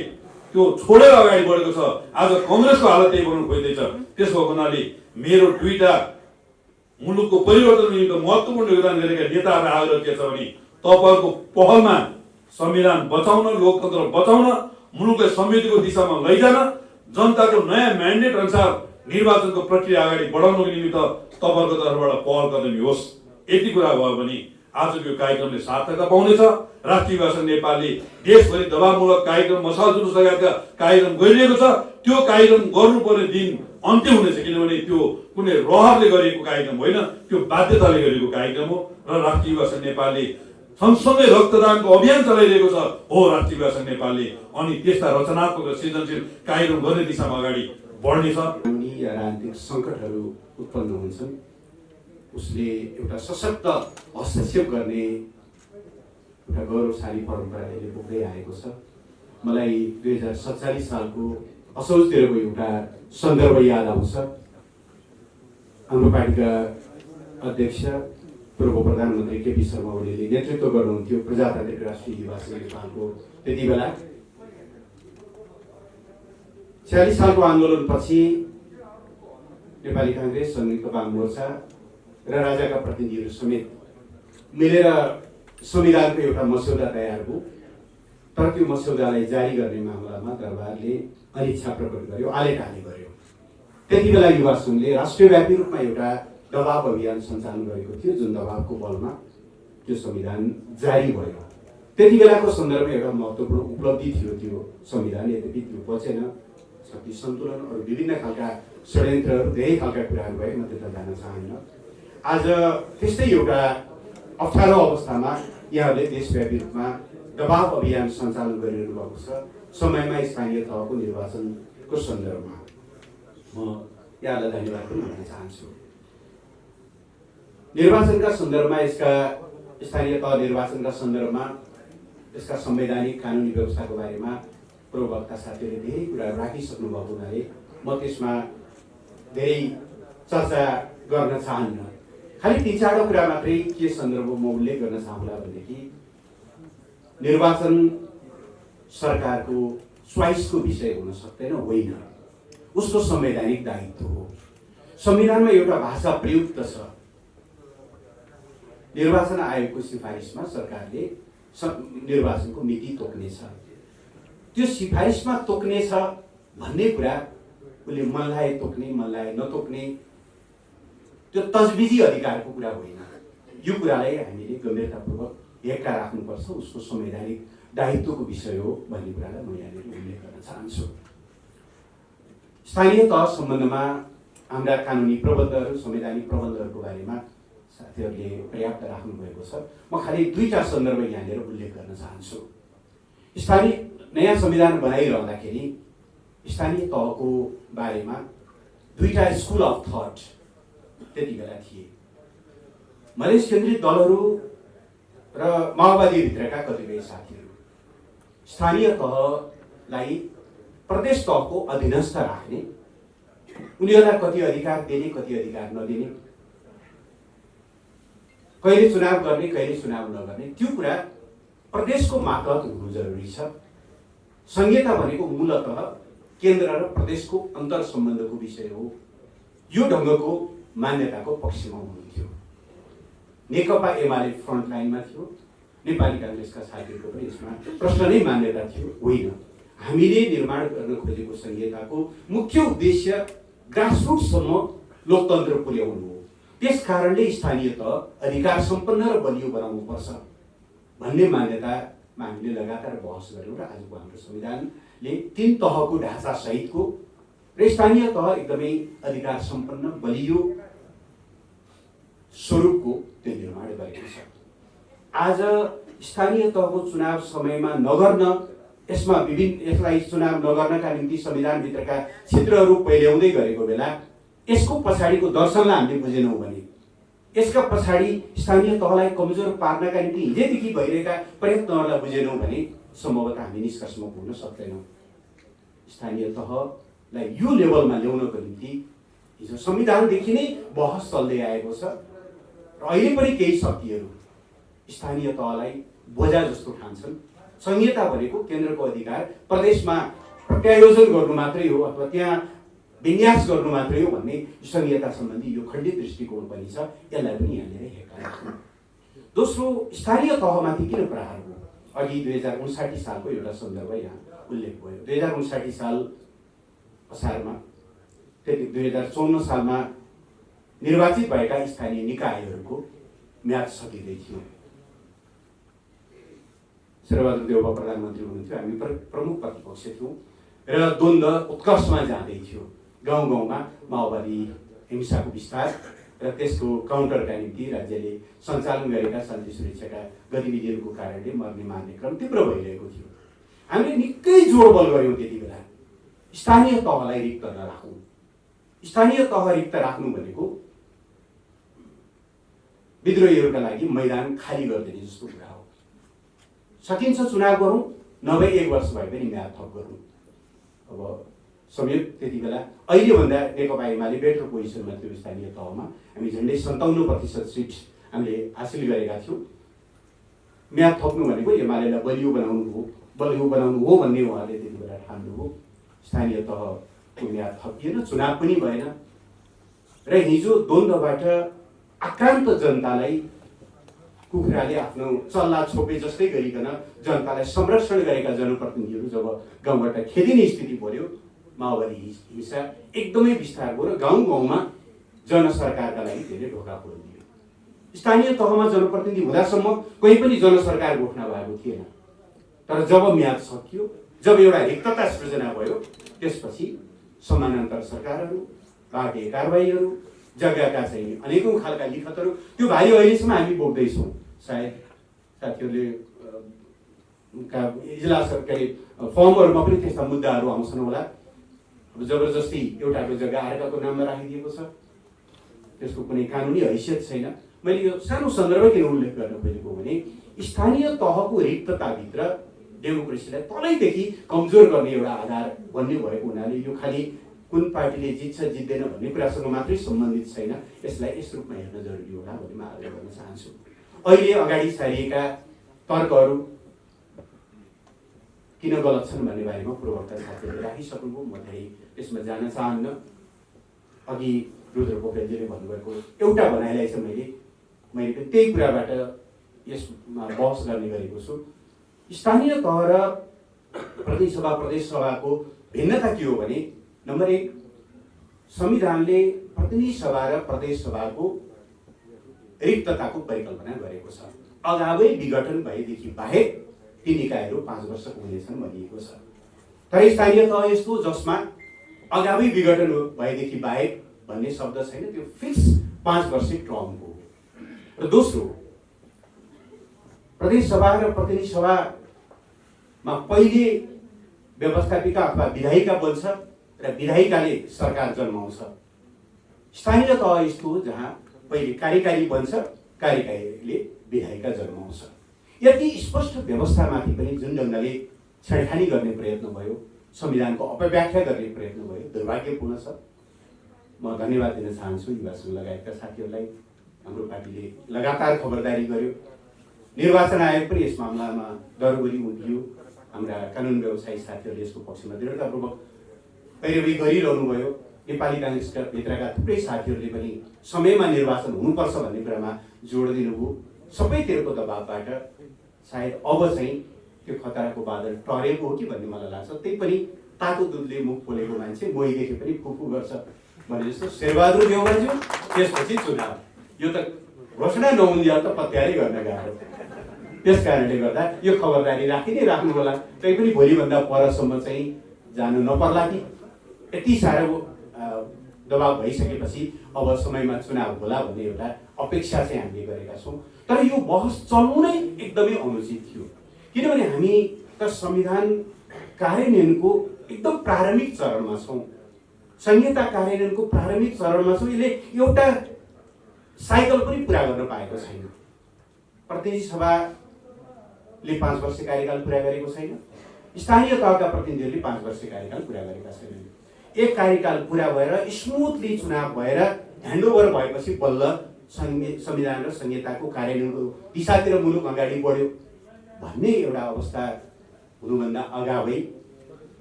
त्यो छोडेर अगाडि बढेको छ। आज कङ्ग्रेसको हालत त्यही बनाउनु खोज्दैछ। त्यसो भएको हुनाले मेरो दुईटा मुलुकको परिवर्तनको निम्ति महत्त्वपूर्ण योगदान गरेका नेताहरू आग्रह के छ भने तपाईँहरूको पहलमा संविधान बचाउन, लोकतन्त्र बचाउन, मुलुकलाई समृद्धिको दिशामा लैजान, जनताको नयाँ म्यान्डेट अनुसार निर्वाचनको प्रक्रिया अगाडि बढाउनको निमित्त तपाईँहरूको तर्फबाट पहल कदमी होस्। यति कुरा भयो भने आजको यो कार्यक्रमले सार्थकता पाउनेछ। राष्ट्रिय युवा सङ्घ नेपालले देशभरि दबावमूलक कार्यक्रम, मसाल जुलुस लगायतका कार्यक्रम गरिरहेको छ। त्यो कार्यक्रम गर्नुपर्ने दिन अन्त्य हुनेछ, किनभने त्यो कुनै रहरले गरिएको कार्यक्रम होइन, त्यो बाध्यताले गरिएको कार्यक्रम हो। र राष्ट्रिय युवा सङ्घ नेपालले सँगसँगै रक्तदानको अभियान चलाइरहेको छ हो राष्ट्रिय युवा सङ्घ नेपालले। अनि त्यस्ता रचनात्मक र सृजनशील कार्यक्रम गर्ने दिशामा अगाडि बढ्नेछ। राजनीतिक सङ्कटहरू उत्पन्न हुन्छन्, उसले एउटा सशक्त हस्तक्षेप गर्ने एउटा गौरवशाली परम्पराले बोक्दै आएको छ। मलाई 2047 सालको असोजतिरको एउटा सन्दर्भ याद आउँछ। हाम्रो पार्टीका अध्यक्ष पूर्व प्रधानमन्त्री केपी शर्मा ओलीले नेतृत्व गर्नुहुन्थ्यो प्रजातान्त्रिक राष्ट्रिय युवा सङ्घ नेपालको। त्यति बेला 46 सालको आन्दोलनपछि नेपाली काङ्ग्रेस, संयुक्त वाम मोर्चा र राजाका प्रतिनिधिहरू समेत मिलेर संविधानको एउटा मस्यौदा तयार भयो। तर त्यो मस्यौदालाई जारी गर्ने मामलामा दरबारले अनिच्छा प्रकट गर्यो, आलेटाले गर्यो। त्यति बेला युवा सङ्घले राष्ट्रव्यापी रूपमा एउटा दबाव अभियान सञ्चालन गरेको थियो, जुन दबावको बलमा त्यो संविधान जारी भयो। त्यति बेलाको सन्दर्भमा एउटा महत्त्वपूर्ण उपलब्धि थियो त्यो संविधान। यद्यपि त्यो बचेन, शक्ति सन्तुलन, अरू विभिन्न खालका षड्यन्त्रहरू, धेरै खालका कुराहरू भए, म त्यता जान चाहन्न। आज त्यस्तै एउटा अप्ठ्यारो अवस्थामा यहाँहरूले देशव्यापी रूपमा दबाव अभियान सञ्चालन गरिरहनु भएको छ। समयमा स्थानीय तहको निर्वाचनको सन्दर्भमा म यहाँलाई धन्यवाद पनि भन्न चाहन्छु। निर्वाचनका सन्दर्भमा, यसका स्थानीय तह निर्वाचनका सन्दर्भमा यसका संवैधानिक कानुनी व्यवस्थाको बारेमा पूर्ववक्ता साथीहरूले धेरै कुराहरू राखिसक्नु भएको हुनाले म त्यसमा धेरै चर्चा गर्न चाहन्न। खालि 3-4 कुरा मात्रै के सन्दर्भमा म उल्लेख गर्न चाहन्ला भनेदेखि निर्वाचन सरकारको च्वाइसको विषय हुन सक्दैन, होइन, उसको संवैधानिक दायित्व हो। संविधानमा एउटा भाषा प्रयुक्त छ। निर्वाचन आयोगको सिफारिसमा सरकारले निर्वाचनको मिति तोक्नेछ। त्यो सिफारिसमा तोक्नेछ भन्ने कुरा उसले मनलाई तोक्ने, मनलाई नतोक्ने त्यो तजविजी अधिकारको कुरा होइन। यो कुरालाई हामीले गम्भीरतापूर्वक हेक्का राख्नुपर्छ, उसको संवैधानिक दायित्वको विषय हो भन्ने कुरालाई म यहाँनिर उल्लेख गर्न चाहन्छु। स्थानीय तह सम्बन्धमा हाम्रा कानुनी प्रबन्धहरू, संवैधानिक प्रबन्धहरूको बारेमा साथीहरूले पर्याप्त राख्नुभएको छ। म खालि 2टा सन्दर्भ यहाँनिर उल्लेख गर्न चाहन्छु। स्थानीय नयाँ संविधान बनाइरहँदाखेरि स्थानीय तहको बारेमा 2टा स्कुल अफ थट त्यति बेला थिए। मधेस केन्द्रित दलहरू र माओवादीभित्रका कतिपय साथीहरू स्थानीय तहलाई प्रदेश तहको अधीनस्थ राख्ने, उनीहरूलाई कति अधिकार दिने, कति अधिकार नदिने, कहिले चुनाव गर्ने, कहिले चुनाव नगर्ने, त्यो कुरा प्रदेशको मातहत हुनु जरुरी छ। संहिता भनेको मूलतः केन्द्र र प्रदेशको अन्तर सम्बन्धको विषय हो। यो ढङ्गको मान्यताको पक्षमा हुनुहुन्थ्यो। नेकपा एमाले फ्रन्ट लाइनमा थियो, नेपाली काङ्ग्रेसका साथीहरूको पनि यसमा प्रश्न नै मान्यता थियो, होइन। हामीले निर्माण गर्न खोजेको संहिताको मुख्य उद्देश्य ग्रासरुटसम्म लोकतन्त्र पुर्याउनु हो। त्यस कारणले स्थानीय तह अधिकार सम्पन्न र बलियो बनाउनुपर्छ भन्ने मान्यतामा हामीले लगातार बहस गऱ्यौँ र आजको हाम्रो संविधानले 3 तहको ढाँचा सहितको र स्थानीय तह एकदमै अधिकार सम्पन्न बलियो स्वरूपको त्यो निर्माण गरेको छ। आज स्थानीय तहको चुनाव समयमा नगर्न, यसलाई चुनाव नगर्नका निम्ति संविधानभित्रका क्षेत्रहरू पहिल्याउँदै गरेको बेला यसको पछाडिको दर्शनलाई हामीले बुझेनौँ भने यसका पछाडि स्थानीय तहलाई कमजोर पार्नका निम्ति हिजैदेखि भइरहेका प्रयत्नहरूलाई बुझेनौँ भने सम्भवतः हामी निष्कर्षमा पुग्न सक्दैनौँ। स्थानीय तहलाई यो लेभलमा ल्याउनको निम्ति हिजो संविधानदेखि नै बहस चल्दै आएको छ र अहिले पनि केही शक्तिहरू स्थानीय तहलाई बोझा जस्तो ठान्छन्। संहिता भनेको केन्द्रको अधिकार प्रदेशमा प्रत्यायोजन गर्नु मात्रै हो अथवा त्यहाँ विन्यास गर्नु मात्रै हो भन्ने संहिता सम्बन्धी यो खण्डित दृष्टिकोण पनि छ। यसलाई पनि यहाँनिर हेर्न राख्नु। दोस्रो, स्थानीय तहमाथि किन प्रहार हो? अघि 2059 सालको एउटा सन्दर्भ यहाँ उल्लेख भयो। 2059 साल असारमा, त्यति 2054 सालमा निर्वाचित भएका स्थानीय निकायहरूको म्याद सकिँदै थियो। शेरबहादुर देउवा प्रधानमन्त्री हुनुहुन्थ्यो, हामी प्रमुख प्रतिपक्ष थियौँ र द्वन्द्व उत्कर्षमा जाँदै थियो। गाउँ गाउँमा माओवादी हिंसाको विस्तार र त्यसको काउन्टरका निम्ति राज्यले सञ्चालन गरेका शान्ति सुरक्षाका गतिविधिहरूको कारणले मर्ने मार्ने क्रम तीव्र भइरहेको थियो। हामीले निकै जोडबल गऱ्यौँ त्यति बेला, स्थानीय तहलाई रिक्त नराखौँ। स्थानीय तह रिक्त राख्नु भनेको विद्रोहीहरूका लागि मैदान खाली गरिदिने जस्तो कुरा हो। सकिन्छ चुनाव गरौँ, नभए 1 वर्ष भए पनि म्याद थप गरौँ। अब संयोग त्यति बेला अहिलेभन्दा नेकपा एमाले बेटर पोजिसनमा थियो। स्थानीय तहमा हामी झन्डै 57% सिट हामीले हासिल गरेका थियौँ। म्याद थप्नु भनेको एमालेलाई बलियो बनाउनु हो भन्ने उहाँले त्यति बेला ठान्नुभयो। स्थानीय तहको म्याद थपिएन, चुनाव पनि भएन र हिजो द्वन्द्वबाट आक्रान्त जनतालाई कुखुराले आफ्नो चल्ला छोपे जस्तै गरिकन जनतालाई संरक्षण गरेका जनप्रतिनिधिहरू जब गाउँबाट खेदिने स्थिति पर्यो, माओवादी हिंसा एकदमै विस्तार भयो र गाउँ गाउँमा जनसरकारका लागि धेरै ढोका खोलिदियो। स्थानीय तहमा जनप्रतिनिधि हुँदासम्म कोही पनि जनसरकार घोषणा भएको थिएन। तर जब म्याद सकियो, जब एउटा रिक्तता सृजना भयो, त्यसपछि समानान्तर सरकारहरू, पार्टी कारबाहीहरू, जग्गाका चाहिँ अनेकौँ खालका लिखतहरू, त्यो भारी अहिलेसम्म हामी बोक्दैछौँ। सायद साथीहरूले इजलास के अरे फर्महरूमा पनि त्यस्ता मुद्दाहरू आउँछन् होला। अब जबरजस्ती एउटाको जग्गा अर्काको नाममा राखिदिएको छ, त्यसको कुनै कानुनी हैसियत छैन। मैले यो सानो सन्दर्भ किन उल्लेख गर्न खोजेको भने स्थानीय तहको रिक्तताभित्र डेमोक्रेसीलाई तलैदेखि कमजोर गर्ने एउटा आधार बन्ने भएको हुनाले यो खालि कुन पार्टीले जित्छ जित्दैन भन्ने कुरासँग मात्रै सम्बन्धित छैन। यसलाई यस रूपमा हेर्न जरुरी होला भन्ने म आग्रह गर्न चाहन्छु। अहिले अगाडि सारिएका तर्कहरू किन गलत छन् भन्ने बारेमा पूर्ववक्ता साथीहरूले राखिसक्नुभयो, म धेरै त्यसमा जान चाहन्न। अघि रुद्र पोखरेलजीले भन्नुभएको एउटा भनाइलाई चाहिँ मैले पनि त्यही कुराबाट यसमा बहस गर्ने गरेको छु। स्थानीय तह र प्रदेश सभा प्रदेश सभाको भिन्नता के हो भने, नम्बर 1, संविधानले प्रतिनिधि सभा र प्रदेश सभाको रिक्तताको परिकल्पना गरेको छ। अगावै विघटन भएदेखि बाहेक ती निकायहरू 5 वर्षको हुनेछन् भनिएको छ। तर स्थानीय तह यस्तो जसमा अगावै विघटन भएदेखि बाहेक भन्ने शब्द छैन, त्यो फिक्स 5 वर्षे टर्म हो। र दोस्रो, प्रदेश सभा र प्रतिनिधि सभामा पहिले व्यवस्थापिका अथवा विधायिका बन्छ र विधायिकाले सरकार जन्माउँछ। स्थानीय तह यस्तो हो जहाँ पहिले कार्यकारी बन्छ, कार्यकारीले विधायिका जन्माउँछ। यति स्पष्ट व्यवस्थामाथि पनि जुन ढङ्गले छेडखानी गर्ने प्रयत्न भयो, संविधानको अपव्याख्या गर्ने प्रयत्न भयो, दुर्भाग्यपूर्ण छ। म धन्यवाद दिन चाहन्छु युवा संघ लगायतका साथीहरूलाई। हाम्रो पार्टीले लगातार खबरदारी गर्यो। निर्वाचन आयोग पनि यस मामलामा दरबरी उभियो। हाम्रा कानुन व्यवसायी साथीहरूले यसको पक्षमा दृढतापूर्वक पैरवी गरिरहनु भयो। नेपाली काङ्ग्रेसका भित्रका थुप्रै साथीहरूले पनि समयमा निर्वाचन हुनुपर्छ भन्ने कुरामा जोड दिनुभयो। सबैतिरको दबावबाट सायद अब चाहिँ त्यो खतराको बादल टरेको हो कि भन्ने मलाई लाग्छ। त्यही पनि तातो दुधले मुख पोलेको मान्छे मोहीदेखि पनि फुफु गर्छ भने जस्तो शेरबहादुर देउवाज्यू, त्यसपछि चुनाव। यो त घोषणा नहुन्जेल त पत्यारै गर्न गाह्रो। त्यस कारणले गर्दा यो खबरदारी राखि नै राख्नु होला। तै पनि भोलिभन्दा परसम्म चाहिँ जानु नपर्ला कि यति साह्रो दबाव भइसकेपछि अब समयमा चुनाव होला भन्ने एउटा अपेक्षा चाहिँ हामीले गरेका छौँ। तर यो बहस चल्नु नै एकदमै अनुचित थियो, किनभने हामी त संविधान कार्यान्वयनको एकदम प्रारम्भिक चरणमा छौँ। संहिता कार्यान्वयनको प्रारम्भिक चरणमा छौँ। यसले एउटा साइकल पनि पुरा गर्न पाएको छैन। प्रतिनिधि सभाले 5 वर्ष कार्यकाल पुरा गरेको छैन। स्थानीय तहका प्रतिनिधिहरूले 5 वर्ष कार्यकाल पुरा गरेका छैनन्। एक कार्यकाल पुरा भएर स्मुथली चुनाव भएर ह्यान्डओभर भएपछि बल्ल संविधान र संहिताको कार्यान्वयनको दिशातिर मुलुक अगाडि बढ्यो भन्ने एउटा अवस्था हुनुभन्दा अगावै,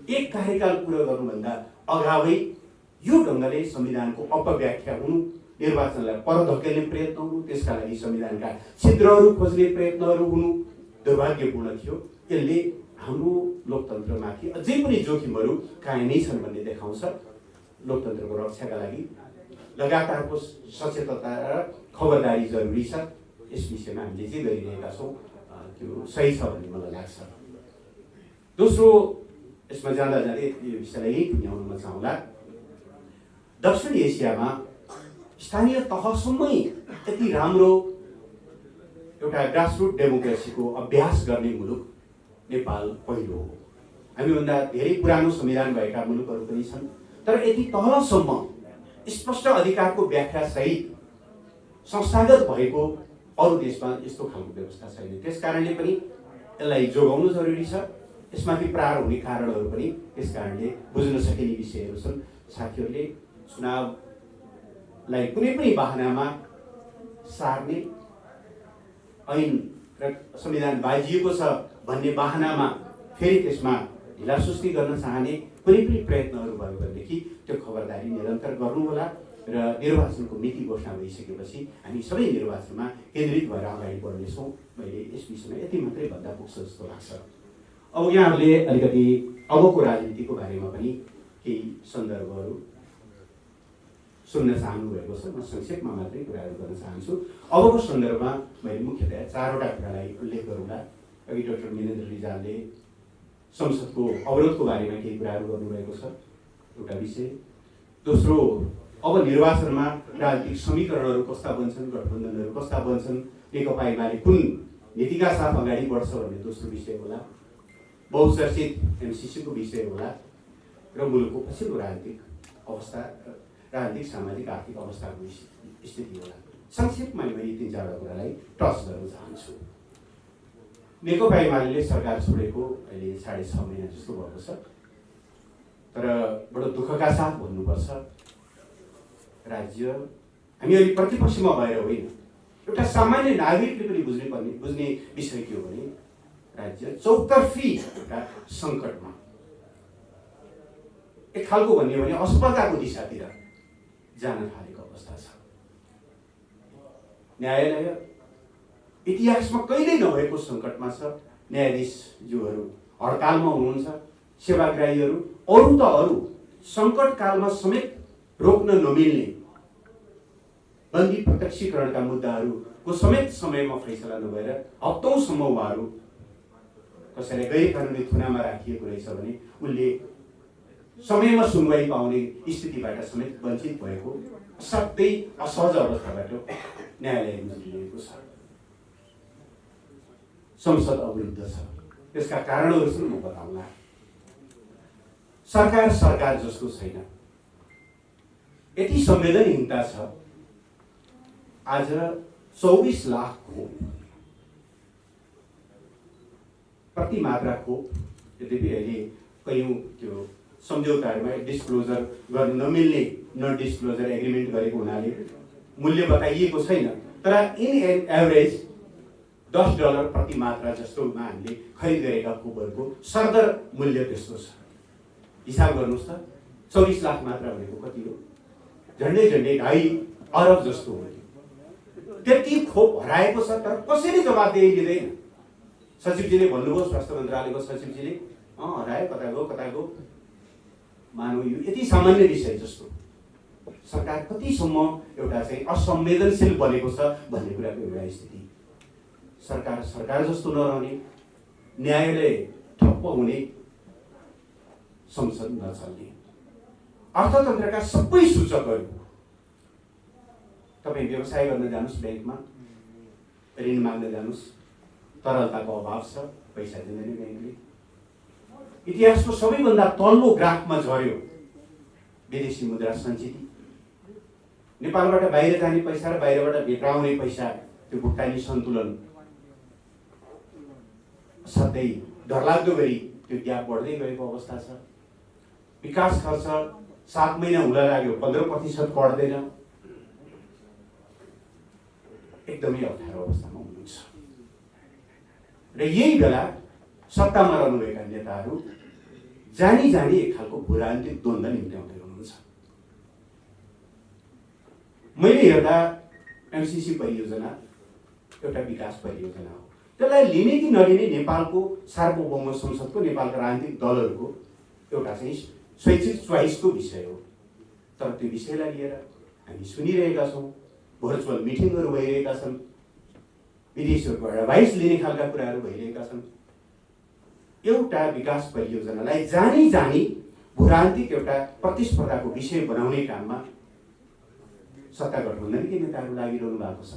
एक कार्यकाल पुरा गर्नुभन्दा अगावै यो ढङ्गले संविधानको अपव्याख्या हुनु, निर्वाचनलाई पर धकेल्ने प्रयत्न हुनु, त्यसका लागि संविधानका छिद्रहरू खोज्ने प्रयत्नहरू हुनु दुर्भाग्यपूर्ण थियो। यसले हाम्रो लोकतन्त्रमाथि अझै पनि जोखिमहरू कायम नै छन् भन्ने देखाउँछ। लोकतन्त्रको रक्षाका लागि लगातारको सचेतता र खबरदारी जरुरी छ। यस विषयमा हामीले जे गरिरहेका छौँ त्यो सही छ भन्ने मलाई लाग्छ। दोस्रो, यसमा जाँदा जाँदै यो विषयलाई यही टुङ्ग्याउन म चाहँला। दक्षिण एसियामा स्थानीय तहसम्मै यति राम्रो एउटा ग्रासरुट डेमोक्रेसीको अभ्यास गर्ने मुलुक नेपाल पहिलो हो। हामीभन्दा धेरै पुरानो संविधान भएका मुलुकहरू पनि छन्, तर यति तहसम्म स्पष्ट अधिकारको व्याख्या सहित संस्थागत भएको अरू देशमा यस्तो खालको व्यवस्था छैन। त्यस कारणले पनि यसलाई जोगाउनु जरुरी छ। यसमाथि प्रहार हुने कारणहरू पनि त्यस कारणले बुझ्न सकिने विषयहरू छन्। साथीहरूले चुनावलाई कुनै पनि बहानामा सार्ने, ऐन र संविधान बाजिएको छ भन्ने बहानामा फेरि त्यसमा ढिलासुस्ती गर्न चाहने कुनै पनि प्रयत्नहरू भयो भनेदेखि त्यो खबरदारी निरन्तर गर्नुहोला र निर्वाचनको मिति घोषणा भइसकेपछि हामी सबै निर्वाचनमा केन्द्रित भएर अगाडि बढ्नेछौँ। मैले यस विषयमा यति मात्रै भन्दा पुग्छ जस्तो लाग्छ। अब यहाँहरूले अलिकति अबको राजनीतिको बारेमा पनि केही सन्दर्भहरू सुन्न चाहनुभएको छ। म संक्षेपमा मात्रै कुराहरू गर्न चाहन्छु। अबको सन्दर्भमा मैले मुख्यतया 4वटा कुरालाई उल्लेख गरौँला। अघि डाक्टर मिनेन्द्र रिजालले संसदको अवरोधको बारेमा केही कुराहरू गर्नुभएको छ, एउटा विषय। दोस्रो, अब निर्वाचनमा राजनीतिक समीकरणहरू कस्ता बन्छन्, गठबन्धनहरू कस्ता बन्छन्, नेकपा एमाले कुन नीतिका साथ अगाडि बढ्छ भन्ने दोस्रो विषय होला। बहुचर्चित एमसिसीको विषय होला र मुलुकको पछिल्लो राजनीतिक अवस्था, राजनीतिक सामाजिक आर्थिक अवस्थाको स्थिति होला। संक्षेपमा मैले 3-4 कुरालाई टच गर्न चाहन्छु। नेकपा एमाले सरकार छोडेको अहिले 6.5 महिना जस्तो भएको छ, तर बडो दुःखका साथ भन्नुपर्छ राज्य, हामी अहिले प्रतिपक्षमा भएर होइन, एउटा सामान्य नागरिकले पनि बुझ्ने विषय के हो भने राज्य चौतर्फी एउटा सङ्कटमा, एक खालको भन्ने भने असफलताको दिशातिर जान थालेको अवस्था छ। न्यायालय इतिहासमा कहिल्यै नभएको सङ्कटमा छ। न्यायाधीशज्यूहरू हडतालमा हुनुहुन्छ, सेवाग्राहीहरू अरू त अरू सङ्कटकालमा समेत रोक्न नमिल्ने बन्दी प्रत्यक्षीकरणका मुद्दाहरूको समेत समयमा फैसला नभएर हप्तौँसम्म उहाँहरू कसैलाई गैर कानुनी थुनामा राखिएको रहेछ भने उनले समयमा सुनवाई पाउने स्थितिबाट समेत वञ्चित भएको असाध्यै असहज अवस्थाबाट न्यायालय गुज्रिएको छ। संसद अवरुद्ध छ। त्यसका कारणहरू चाहिँ म बताउँला। सरकार जस्तो छैन, यति संवेदनहीनता छ। आज 24 लाख खोप, प्रति मात्रा खोप, यद्यपि अहिले कयौँ त्यो सम्झौताहरूमा डिस्क्लोजर गर्न नमिल्ने नन डिस्क्लोजर एग्रिमेन्ट गरेको हुनाले मूल्य बताइएको छैन, तर इन एभरेज $10 प्रति मात्रा जस्तोमा हामीले खरिद गरेका खोपहरूको सरदर मूल्य त्यस्तो छ। हिसाब गर्नुहोस् त, 24 लाख मात्रा भनेको कति हो? झन्डै 2.5 अरब जस्तो हो। त्यति खोप हराएको छ, तर कसैले जवाबदेही दिँदैन। सचिवजीले भन्नुभयो, स्वास्थ्य मन्त्रालयको सचिवजीले, हरायो, कता गयो। मानव यो यति सामान्य विषय जस्तो सरकार कतिसम्म एउटा चाहिँ असंवेदनशील बनेको छ भन्ने कुराको एउटा स्थिति। सरकार जस्तो नरहने, न्यायालय ठप्प हुने, संसद नचल्ने, अर्थतन्त्रका सबै सूचकहरू, तपाईँ व्यवसाय गर्न जानुहोस्, ब्याङ्कमा ऋण माग्न जानुहोस्, तरलताको अभाव छ, पैसा दिँदैन ब्याङ्कले। इतिहासको सबैभन्दा तल्लो ग्राफमा झर्यो विदेशी मुद्रा सञ्चित, नेपालबाट बाहिर जाने पैसा र बाहिरबाट भित्र आउने पैसा त्यो भुक्तानी सन्तुलन सधैँ डरलाग्दो गरी त्यो ग्याप बढ्दै गएको अवस्था छ। विकास खर्च 7 महिना हुन लाग्यो 15% बढ्दैन। एकदमै अप्ठ्यारो अवस्थामा हुनुहुन्छ र यही बेला सत्तामा रहनुभएका नेताहरू जानी जानी एक खालको भूराजनीतिक द्वन्द्व निम्त्याउँदै हुनुहुन्छ। मैले हेर्दा एमसीसी परियोजना एउटा विकास परियोजना हो। त्यसलाई लिने कि नलिने नेपालको सार्वभौम संसदको नेपालका राजनीतिक दलहरूको एउटा चाहिँ स्वैच्छिक च्वाइसको विषय हो। तर त्यो विषयलाई लिएर हामी सुनिरहेका छौँ, भर्चुअल मिटिङहरू भइरहेका छन्, विदेशीहरूको एडभाइस लिने खालका कुराहरू भइरहेका छन्। एउटा विकास परियोजनालाई जानी जानी भूराजनीतिक एउटा प्रतिस्पर्धाको विषय बनाउने काममा सत्ता गठबन्धनकै नेताहरू लागिरहनु भएको छ।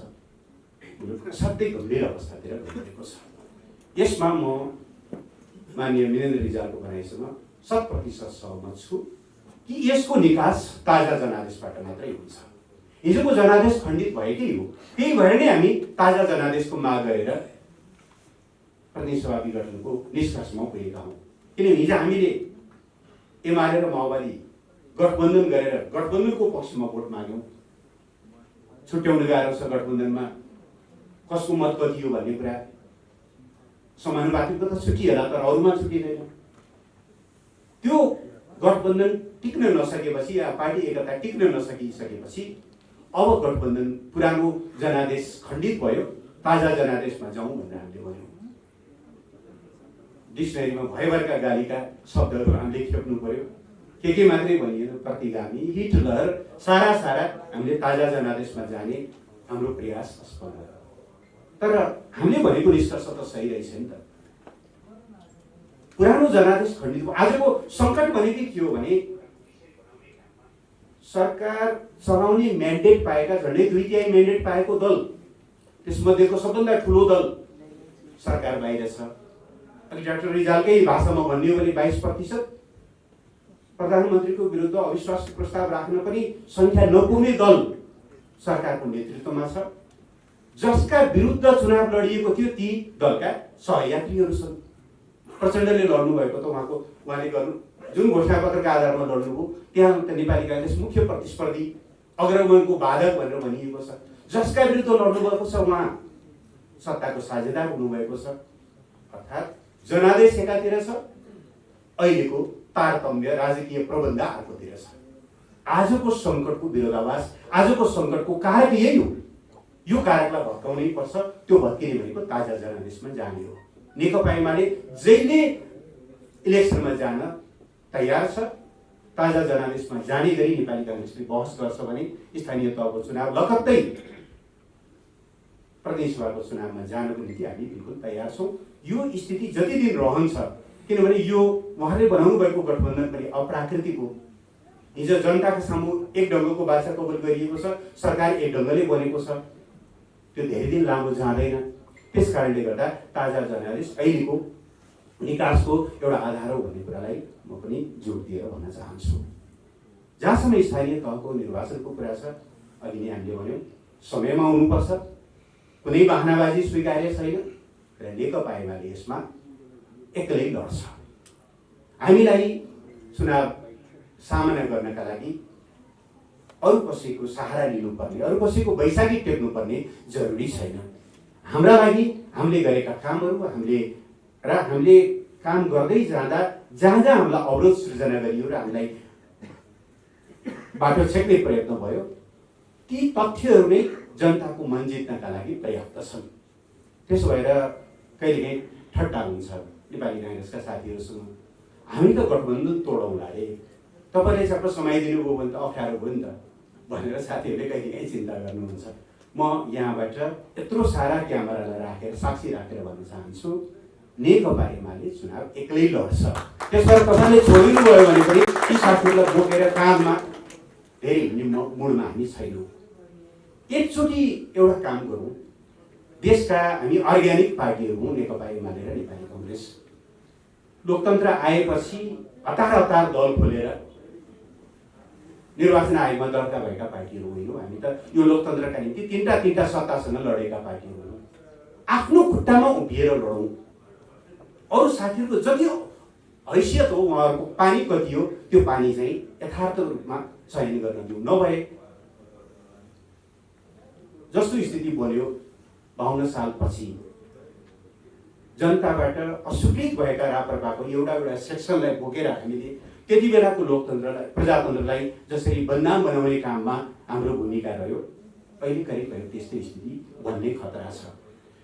मुलुक असाध्यै गम्भीर अवस्थातिर गइरहेको छ। यसमा म माननीय वीरेन्द्र रिजालको भनाइसँग 100% सहमत छु कि यसको निकास ताजा जनादेशबाट मात्रै हुन्छ। हिजोको जनादेश खण्डित भएकै हो। त्यही भएर नै हामी ताजा जनादेशको माग गरेर प्रतिनिधि सभा विघटनको निष्कर्षमा पुगेका हौँ। किनभने हिजो हामीले एमाले र माओवादी गठबन्धन गरेर गठबन्धनको पक्षमा भोट माग्यौँ। छुट्याउनु गाह्रो छ गठबन्धनमा कसको मत कति हो भन्ने कुरा समानुपातिकता त छुटिएला, तर अरूमा छुटिँदैन। त्यो गठबन्धन टिक्न नसकेपछि या पार्टी एकता टिक्न नसकिसकेपछि अब गठबन्धन पुरानो जनादेश खण्डित भयो, ताजा जनादेशमा जाउँ भनेर हामीले भन्यौँ। डिक्सनरीमा भयभरका गालीका शब्दहरू हामीले खेप्नु पर्यो। के मात्रै भनिएन, प्रतिगामी, हिटलर, सारा हामीले ताजा जनादेशमा जाने हाम्रो प्रयास असफल भयो। तर हामीले भनेको निष्कर्ष त सही रहेछ नि त। पुरानो जनादेश खण्डित भयो। आजको सङ्कट भनेकै के हो भने सरकार चलाउने म्यान्डेट पाएका झन्डै 2/3 म्यान्डेट पाएको दल, त्यसमध्येको सबभन्दा ठुलो दल सरकार बाहिर छ। अनि डाक्टर रिजालकै भाषामा भन्ने हो भने 22% प्रधानमन्त्रीको विरुद्ध अविश्वास प्रस्ताव राख्न पनि संख्या नपुग्ने दल सरकारको नेतृत्वमा छ। जसका विरुद्ध चुनाव लडिएको थियो ती दलका सहयात्रीहरू छन्। प्रचण्डले लड्नु भएको त उहाँले गर्नु जुन घोषणापत्रका आधारमा लड्नुभयो त्यहाँ त नेपाली काङ्ग्रेस मुख्य प्रतिस्पर्धी अग्रगमनको बाधक भनेर भनिएको छ। जसका विरुद्ध लड्नुभएको छ उहाँ सत्ताको साझेदार हुनुभएको छ। अर्थात् जनादेश एकातिर छ, अहिलेको तारतम्य राजकीय प्रबन्ध अर्कोतिर छ। आजको सङ्कटको विरोधाभास, आजको सङ्कटको कारक यही हो। यो कारकलाई भत्काउनै पर्छ। त्यो भत्किने भनेको ताजा जनादेशमा जाने हो। नेकपा एमाले जहिले इलेक्सनमा जान तयार छ। ताजा जनादेशमा जाने गरी नेपाली काङ्ग्रेसले बहस गर्छ भने स्थानीय तहको चुनाव लगत्तै प्रदेश सभाको चुनावमा जानको निम्ति हामी बिल्कुल तयार छौँ। यो स्थिति जति दिन रहन्छ, किनभने यो उहाँले बनाउनु भएको गठबन्धन पनि अप्राकृतिक हो। हिजो जनताको सामु एक ढङ्गको भाषा कबुल गरिएको छ, सरकार एक ढङ्गले बनेको छ। त्यो धेरै दिन लामो जाँदैन। त्यस कारणले गर्दा ताजा जनादेश अहिलेको विकासको एउटा आधार हो भन्ने कुरालाई म पनि जोड दिएर भन्न चाहन्छु। जहाँसम्म स्थानीय तहको निर्वाचनको कुरा छ, अघि नै हामीले भन्यौँ समयमा हुनुपर्छ, कुनै बहानाबाजी स्वीकार्य छैन र नेकपा एमाले यसमा एक्लै लड्छ। हामीलाई चुनाव सामना गर्नका लागि अरू कसैको सहारा लिनुपर्ने, अरू कसैको बैसाखी टेक्नुपर्ने जरुरी छैन। हाम्रा लागि हामीले गरेका कामहरू हामीले काम गर्दै जाँदा जहाँ हामीलाई अवरोध सृजना गरियो र हामीलाई बाटो छेक्ने प्रयत्न भयो, ती तथ्यहरू नै जनताको मन जित्नका लागि पर्याप्त छन्। त्यसो भएर कहिलेकाहीँ ठट्टा हुन्छ नेपाली काङ्ग्रेसका साथीहरूसँग, हामी त गठबन्धन तोडौँला रे, तपाईँले चाहिँ समाइदिनु भयो भने त अप्ठ्यारो भयो नि त भनेर साथीहरूले कहिलेकाहीँ चिन्ता गर्नुहुन्छ। म यहाँबाट यत्रो सारा क्यामेरालाई राखेर साक्षी राखेर भन्न चाहन्छु, नेकपा एमाले चुनाव एक्लै लड्छ। त्यसबाट तपाईँले छोडिनु भयो भने पनि ती साथीहरूलाई बोकेर काममा धेरै हिँड्ने मुडमा हामी छैनौँ। एकचोटि एउटा काम गरौँ, देशका हामी अर्ग्यानिक पार्टीहरू हौँ नेकपा एमाले र नेपाली काङ्ग्रेस। लोकतन्त्र आएपछि हतार दल खोलेर निर्वाचन आयोगमा दर्ता भएका पार्टीहरू होइनौँ। हामी त यो लोकतन्त्रका निम्ति तीनटा सत्तासँग लडेका पार्टीहरू हौँ। आफ्नो खुट्टामा उभिएर लडौँ। अरू साथीहरूको जति हैसियत हो, उहाँहरूको पानी कति हो, त्यो पानी चाहिँ यथार्थ रूपमा चयन गर्न दिउँ। नभए जस्तो स्थिति बन्यो 52 सालपछि जनताबाट अस्वीकृत भएका राप्रपाको एउटा सेक्सनलाई बोकेर हामीले त्यति बेलाको लोकतन्त्रलाई, प्रजातन्त्रलाई जसरी बदनाम बनाउने काममा हाम्रो भूमिका रह्यो, अहिले करिब त्यस्तै स्थिति बन्ने खतरा छ।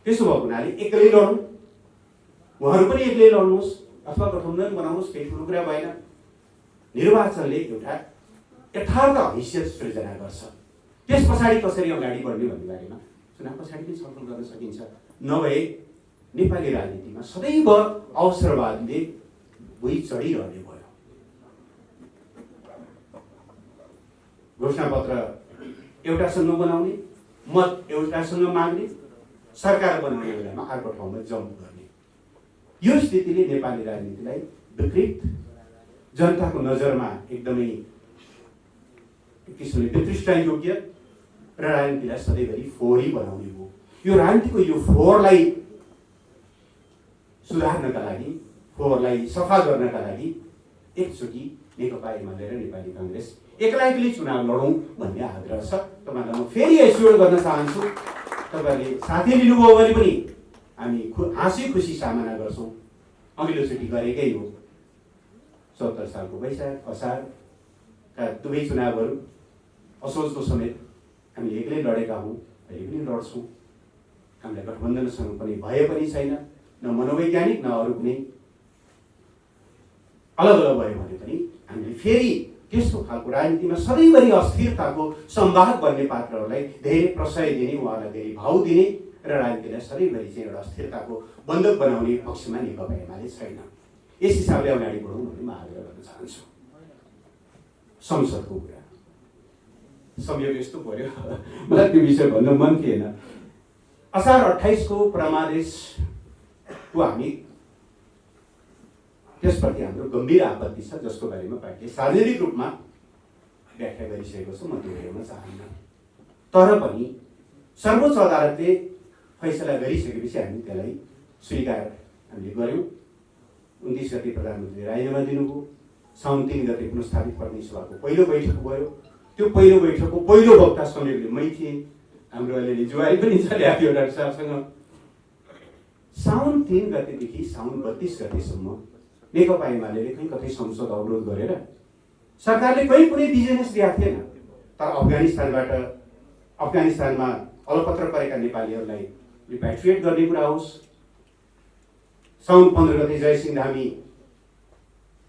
त्यसो भएको हुनाले एक्लै लडौँ, उहाँहरू पनि एक्लै लड्नुहोस् अथवा गठबन्धन बनाउनुहोस्, केही ठुलो कुरा भएन। निर्वाचनले एउटा यथार्थ हैसियत सृजना गर्छ। त्यस पछाडि कसरी अगाडि बढ्ने भन्ने बारेमा चुनाव पछाडि पनि छलफल गर्न सकिन्छ। नभए नेपाली राजनीतिमा सदैव अवसरवादले भुइँ चढिरहने भयो। घोषणापत्र एउटासँग बनाउने, मत एउटासँग माग्ने, सरकार बनाउने बेलामा अर्को ठाउँमा जम्प गर्ने, यो स्थितिले नेपाली राजनीतिलाई विकृत, जनताको नजरमा एकदमै किसिमले वितृष्टायोग्य र राजनीतिलाई सधैँभरि फोहोरी बनाउने हो। यो राजनीतिको यो फोहोरलाई सुधार्नका लागि, फोहोरलाई सफा गर्नका लागि एकचोटि नेकपा एमाले र नेपाली काङ्ग्रेस एक्लै चुनाव लडौँ भन्ने आग्रह छ। तपाईँलाई म फेरि एस्योर गर्न चाहन्छु, तपाईँहरूले साथी लिनुभयो भने पनि हामी हाँसी खुसी सामना गर्छौँ। अघिल्लोचोटि गरेकै हो। 74 सालको वैशाख असारका दुवै चुनावहरू असोजको समेत हामी एक्लै लडेका हौँ, अहिले पनि लड्छौँ। हामीलाई गठबन्धनसँग पनि भए पनि छैन, न मनोवैज्ञानिक न अरू कुनै अलग अलग भयो भने पनि हामीले फेरि त्यस्तो खालको राजनीतिमा सधैँभरि अस्थिरताको संवाद बन्ने पात्रहरूलाई धेरै प्रशय दिने, उहाँलाई धेरै भाव दिने र राजनीतिलाई सधैँभरि चाहिँ एउटा अस्थिरताको बन्धक बनाउने पक्षमा नेकपा एमाले छैन। यस हिसाबले अगाडि बढौँ भन्ने म आग्रह गर्न चाहन्छु। संसदको कुरा संयोग यस्तो पर्यो, मलाई त्यो विषय भन्नु मन थिएन। असार 28 को परमादेशको हामी त्यसप्रति हाम्रो गम्भीर आपत्ति छ, जसको बारेमा पार्टीले सार्वजनिक रूपमा व्याख्या गरिसकेको छ। म त्यो हेर्न चाहन्न। तर पनि सर्वोच्च अदालतले फैसला गरिसकेपछि हामी त्यसलाई स्वीकार हामीले गऱ्यौँ। 29 गते प्रधानमन्त्रीले राजीनामा दिनुभयो। साउन 3 गते पुनस्थापित प्रतिनिधि सभाको पहिलो बैठक भयो। त्यो पहिलो बैठकको पहिलो वक्ता संयोगले मै थिएँ। हाम्रो अलिअलि जुवारी पनि चल्या थियो डाक्टर साहबसँग। साउन 3 गतेदेखि साउन 32 गतेसम्म नेकपा एमाले कहीँ कतै संसद अवरोध गरेर सरकारले कहीँ कुनै बिजनेस दिएको थिएन। तर अफगानिस्तानमा अलपत्र परेका नेपालीहरूलाई रिप्याट्रिएट गर्ने कुरा होस्, साउन 15 गते जयसिंह धामी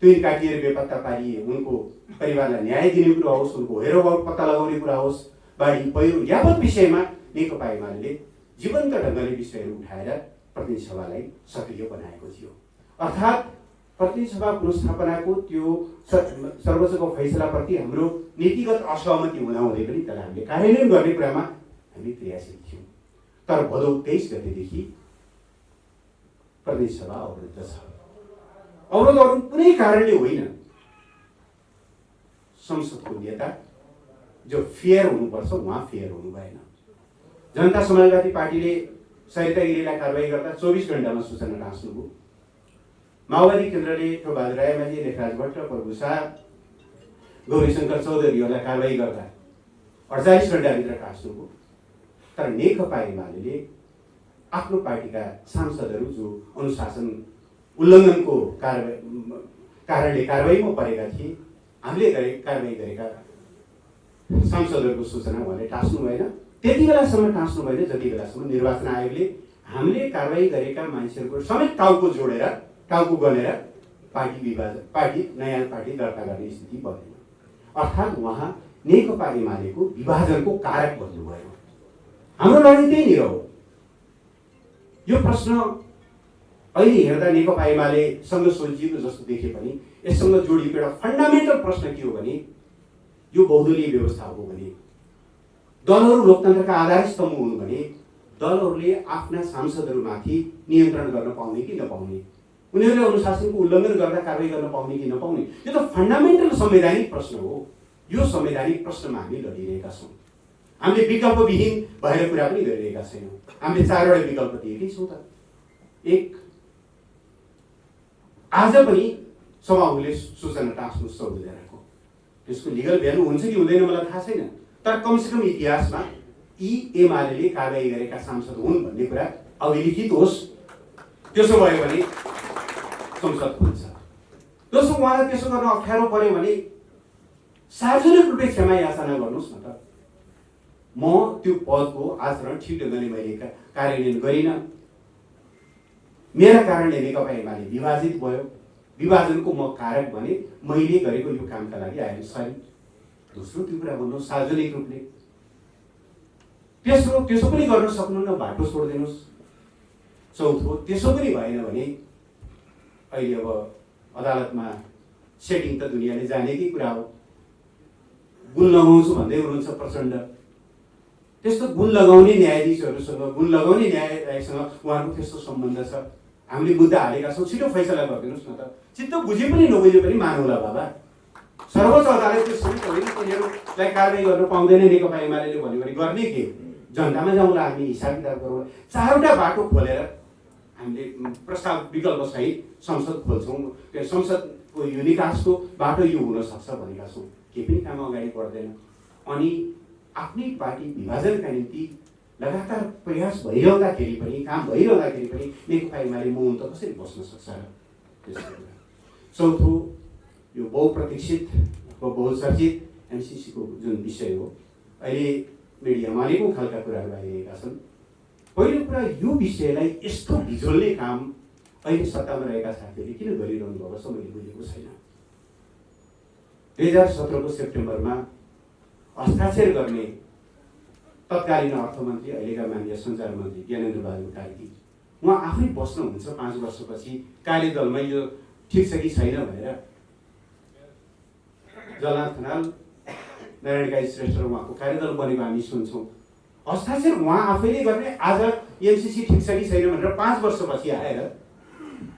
तुइन काटिएर बेपत्ता पारिए उनको परिवारलाई न्याय दिने कुरा होस्, उनको हेरोबाउट पत्ता लगाउने कुरा होस्, बाढी पहिरो यावत विषयमा नेकपा एमाले जीवन्त ढङ्गले विषयहरू उठाएर प्रतिनिधि सभालाई सक्रिय बनाएको थियो। अर्थात् प्रतिनिधि सभा पुनर्स्थापनाको त्यो सर्वोच्चको फैसलाप्रति हाम्रो नीतिगत असहमति हुँदाहुँदै पनि त्यसलाई हामीले कार्यान्वयन गर्ने कुरामा हामी क्रियाशील थियौँ। तर भदौ 23 गतेदेखि प्रतिनिधि सभा अवरुद्ध छ। अवरोध अरू कुनै कारणले होइन, संसदको नेता जो फेयर हुनुपर्छ उहाँ फेयर हुनु भएन। जनता समाजवादी पार्टीले सरिता गिरीलाई कारवाही गर्दा 24 घण्टामा सूचना टाँस्नुभयो। माओवादी केन्द्रले बहादुर रायमाझी, लेखराज भट्ट, प्रभु शाह, गौरीशङ्कर चौधरीहरूलाई कारवाही गर्दा 48 घण्टाभित्र टाँस्नुभयो। तर नेकपा एमाले आफ्नो पार्टीका सांसदहरू जो अनुशासन उल्लङ्घनको कारणले कारवाहीमा परेका थिए, हामीले कारवाही गरेका सांसदहरूको सूचना उहाँले टाँस्नु भएन। त्यति बेलासम्म टाँस्नु भएन जति बेलासम्म निर्वाचन आयोगले हामीले कारवाही गरेका मान्छेहरूको समेत टाउको गनेर पार्टी नयाँ पार्टी दर्ता गर्ने स्थिति बन्यो। अर्थात् उहाँ नेकपा एमालेको विभाजनको कारक बन्नुभयो। हाम्रो लडाइँ त्यही निर हो। यो प्रश्न अहिले हेर्दा नेकपा एमालेसँग सोचिएको जस्तो देखे पनि यससँग जोडिएको एउटा फन्डामेन्टल प्रश्न के हो भने यो बहुदलीय व्यवस्था हो भने, दलहरू लोकतन्त्रका आधार स्तम्भ हुनु भने दलहरूले आफ्ना सांसदहरूमाथि नियन्त्रण गर्न पाउने कि नपाउने, उनीहरूले अनुशासनको उल्लङ्घन गर्दा कारवाही गर्न पाउने कि नपाउने, यो त फन्डामेन्टल संवैधानिक प्रश्न हो। यो संवैधानिक प्रश्नमा हामी लडिरहेका छौँ। हामीले विकल्पविहीन भएर कुरा पनि गरिरहेका छैनौँ। हामीले 4वटा विकल्प दिएकै छौँ त। एक, आज पनि सभामुखले सूचना टाँस्नुहोस् 14 जनाको, त्यसको लिगल भ्यालु हुन्छ कि हुँदैन मलाई थाहा छैन, तर कमसेकम इतिहासमा यी एमाले कारबाही गरेका सांसद हुन् भन्ने कुरा अभिलिखित होस्। त्यसो भयो भने संसद खुल्छ। दोस्रो, उहाँलाई त्यसो गर्न अप्ठ्यारो पर्यो भने सार्वजनिक रूपले क्षमा याचना गर्नुहोस् न त। म त्यो पदको आचरण ठिक ढङ्गले मैले कार्यान्वयन गरिनँ, मेरा कारणले नेकपा एमाले विभाजित भयो, विभाजनको म कारक भने, मैले गरेको यो कामका लागि आई एम सरी। दोस्रो, त्यो कुरा भन्नुहोस् सार्वजनिक रूपले। तेस्रो, त्यसो पनि गर्न सक्नुहुन्न, बाटो छोडिदिनुहोस्। चौथो, त्यसो पनि भएन भने अहिले अब अदालतमा सेटिङ त दुनियाँले जानेकै कुरा हो। गुण लगाउँछु भन्दै हुनुहुन्छ प्रचण्ड। त्यस्तो गुण लगाउने न्यायाधीशहरूसँग, गुण लगाउने न्यायालयसँग उहाँहरूको त्यस्तो सम्बन्ध छ। हामीले मुद्दा हालेका छौँ, छिटो फैसला गरिदिनुहोस् न त। चित्त बुझे पनि नबुझे पनि मानौला बाबा। सर्वोच्च अदालतले समेत होइन तिनीहरूलाई कारबाही गर्न पाउँदैन नेकपा एमाले भन्यो भने गर्ने के? जनतामा जाउँला, हामी हिसाब किताब गरौँ। 4वटा बाटो खोलेर हामीले प्रस्ताव विकल्प सहित संसद खोल्छौँ। संसदको यो निकासको बाटो यो हुनसक्छ भनेका छौँ। केही पनि काम अगाडि बढ्दैन। अनि आफ्नै पार्टी विभाजनका निम्ति लगातार प्रयास भइरहँदाखेरि पनि, काम भइरहँदाखेरि पनि नेकपा एमाले मुहुन त कसरी बस्न सक्छ र? त्यस्तो कुरा। चौथो, यो बहुप्रतीक्षित वा बहुचर्चित एमसिसीको जुन विषय हो, अहिले मिडियामा अनेकौँ खालका कुराहरू आइरहेका छन्। पहिलो कुरा, यो विषयलाई यस्तो भिजोल्ने काम अहिले सत्तामा रहेका साथीहरूले किन गरिरहनु भएको छ मैले बुझेको छैन। 2017को सेप्टेम्बरमा हस्ताक्षर गर्ने तत्कालीन अर्थमन्त्री, अहिलेका माननीय सञ्चार मन्त्री ज्ञानेन्द्र बहादुर कार्की, उहाँ आफै बस्नुहुन्छ 5 वर्षपछि कार्यदलमा यो ठिक छ कि छैन भनेर। जलनाथ खनाल, नारायण काजी श्रेष्ठ र उहाँको कार्यदल बनेको हामी सुन्छौँ। हस्ताक्षर उहाँ आफैले गर्ने, आज एमसिसी ठिक छ कि छैन भनेर 5 वर्षपछि आएर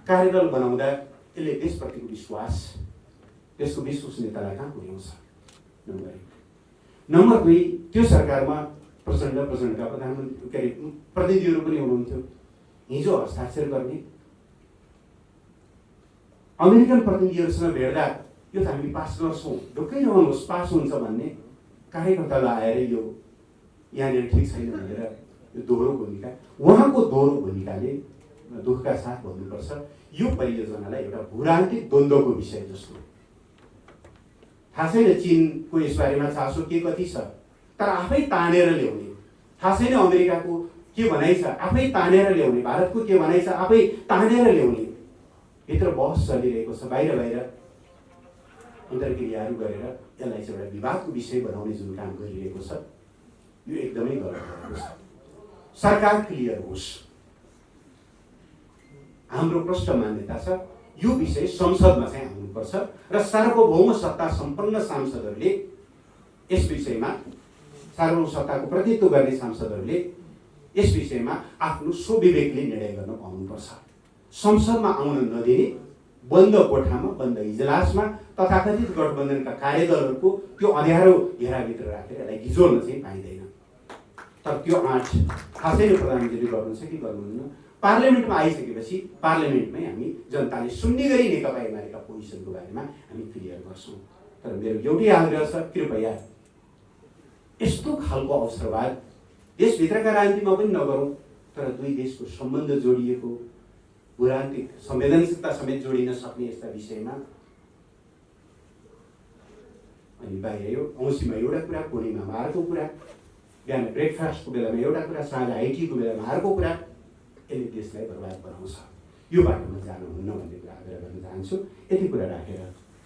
कार्यदल बनाउँदा यसले देशप्रतिको विश्वास, त्यसको विश्वसनीयतालाई कहाँ पुर्याउँछ? नम्बर 1। नम्बर 2, त्यो सरकारमा प्रचण्डका प्रधानमन्त्री के अरे प्रतिनिधिहरू पनि हुनुहुन्थ्यो। हिजो हस्ताक्षर गर्ने अमेरिकन प्रतिनिधिहरूसँग भेट्दा यो त हामी पास गर्छौँ, ढुक्कै नहुनुहोस् पास हुन्छ भन्ने कार्यकर्तालाई आएर यो यहाँनिर ठिक छैन भनेर यो दोहोरो भूमिका, उहाँको दोहोरो भूमिकाले दुःखका साथ भन्नुपर्छ यो परियोजनालाई एउटा भूराजनीतिक द्वन्द्वको विषय जस्तो। थाहा छैन चीनको यसबारेमा चासो के कति छ, तर आफै तानेर ल्याउने। थाहा छैन अमेरिकाको के भनाइ छ, आफै तानेर ल्याउने। भारतको के भनाइ छ, आफै तानेर ल्याउने। भित्र बहस चलिरहेको छ, बाहिर बाहिर अन्तर्क्रियाहरू गरेर यसलाई चाहिँ एउटा विवादको विषय बनाउने जुन काम गरिरहेको छ, यो एकदमै गलत भएको छ। सरकार क्लियर होस्। हाम्रो प्रष्ट मान्यता छ यो विषय संसदमा चाहिँ आउनुपर्छ र सार्वभौम सत्ता सम्पन्न सांसदहरूले यस विषयमा, सार्वभौम सत्ताको प्रतिनिधित्व गर्ने सांसदहरूले यस विषयमा आफ्नो स्वविवेकले निर्णय गर्न पाउनुपर्छ। संसदमा आउन नदिने, बन्द कोठामा, बन्द इजलासमा तथाकथित गठबन्धनका कार्यदलहरूको त्यो अँध्यारो घेराभित्र राखेर यसलाई गिजोल्न चाहिँ पाइँदैन। तर त्यो आँट थाहा छैन प्रधानमन्त्रीले गर्नुहुन्छ कि गर्नुहुन्न। पार्लियामेन्टमा आइसकेपछि पार्लियामेन्टमै हामी जनताले सुन्ने गरी नेकपा एमालेका पोजिसनको बारेमा हामी क्लियर गर्छौँ। तर मेरो एउटै आग्रह छ, कृपया यस्तो खालको अवसरवाद देशभित्रका राजनीतिमा पनि नगरौँ, तर दुई देशको सम्बन्ध जोडिएको, भूराजनीतिक संवेदनशीलता समेत जोडिन सक्ने यस्ता विषयमा। अनि बाहिर यो औँसीमा एउटा कुरा, पूर्णिमामा अर्को कुरा, बिहान ब्रेकफास्टको बेलामा एउटा कुरा, साँझ आइटीको बेलामा अर्को कुरा, यसले देशलाई बर्बाद बनाउँछ। यो बाटोमा जानुहुन्न भन्ने कुरा आग्रह गर्न चाहन्छु। यति कुरा राखेर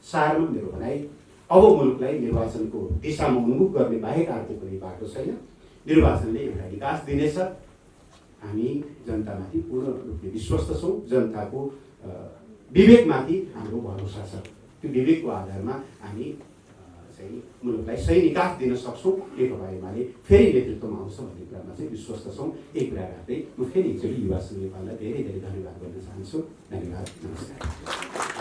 सारमा मेरो भनाइ, अब मुलुकलाई निर्वाचनको दिशामा उन्मुख गर्ने बाहेक अर्को कुनै बाटो छैन। निर्वाचनले एउटा विकास दिनेछ। हामी जनतामाथि पूर्ण रूपले विश्वस्त छौँ। जनताको विवेकमाथि हाम्रो भरोसा छ। त्यो विवेकको आधारमा हामी चाहिँ मुलुकलाई सही निकास दिन सक्छौँ। नेकपा एमाले फेरि नेतृत्वमा आउँछ भन्ने कुरामा चाहिँ विश्वस्त छौँ। एक कुरा राख्दै म फेरि एकचोटि युवा संघ नेपाललाई धेरै धेरै धन्यवाद गर्न चाहन्छु। धन्यवाद, नमस्कार।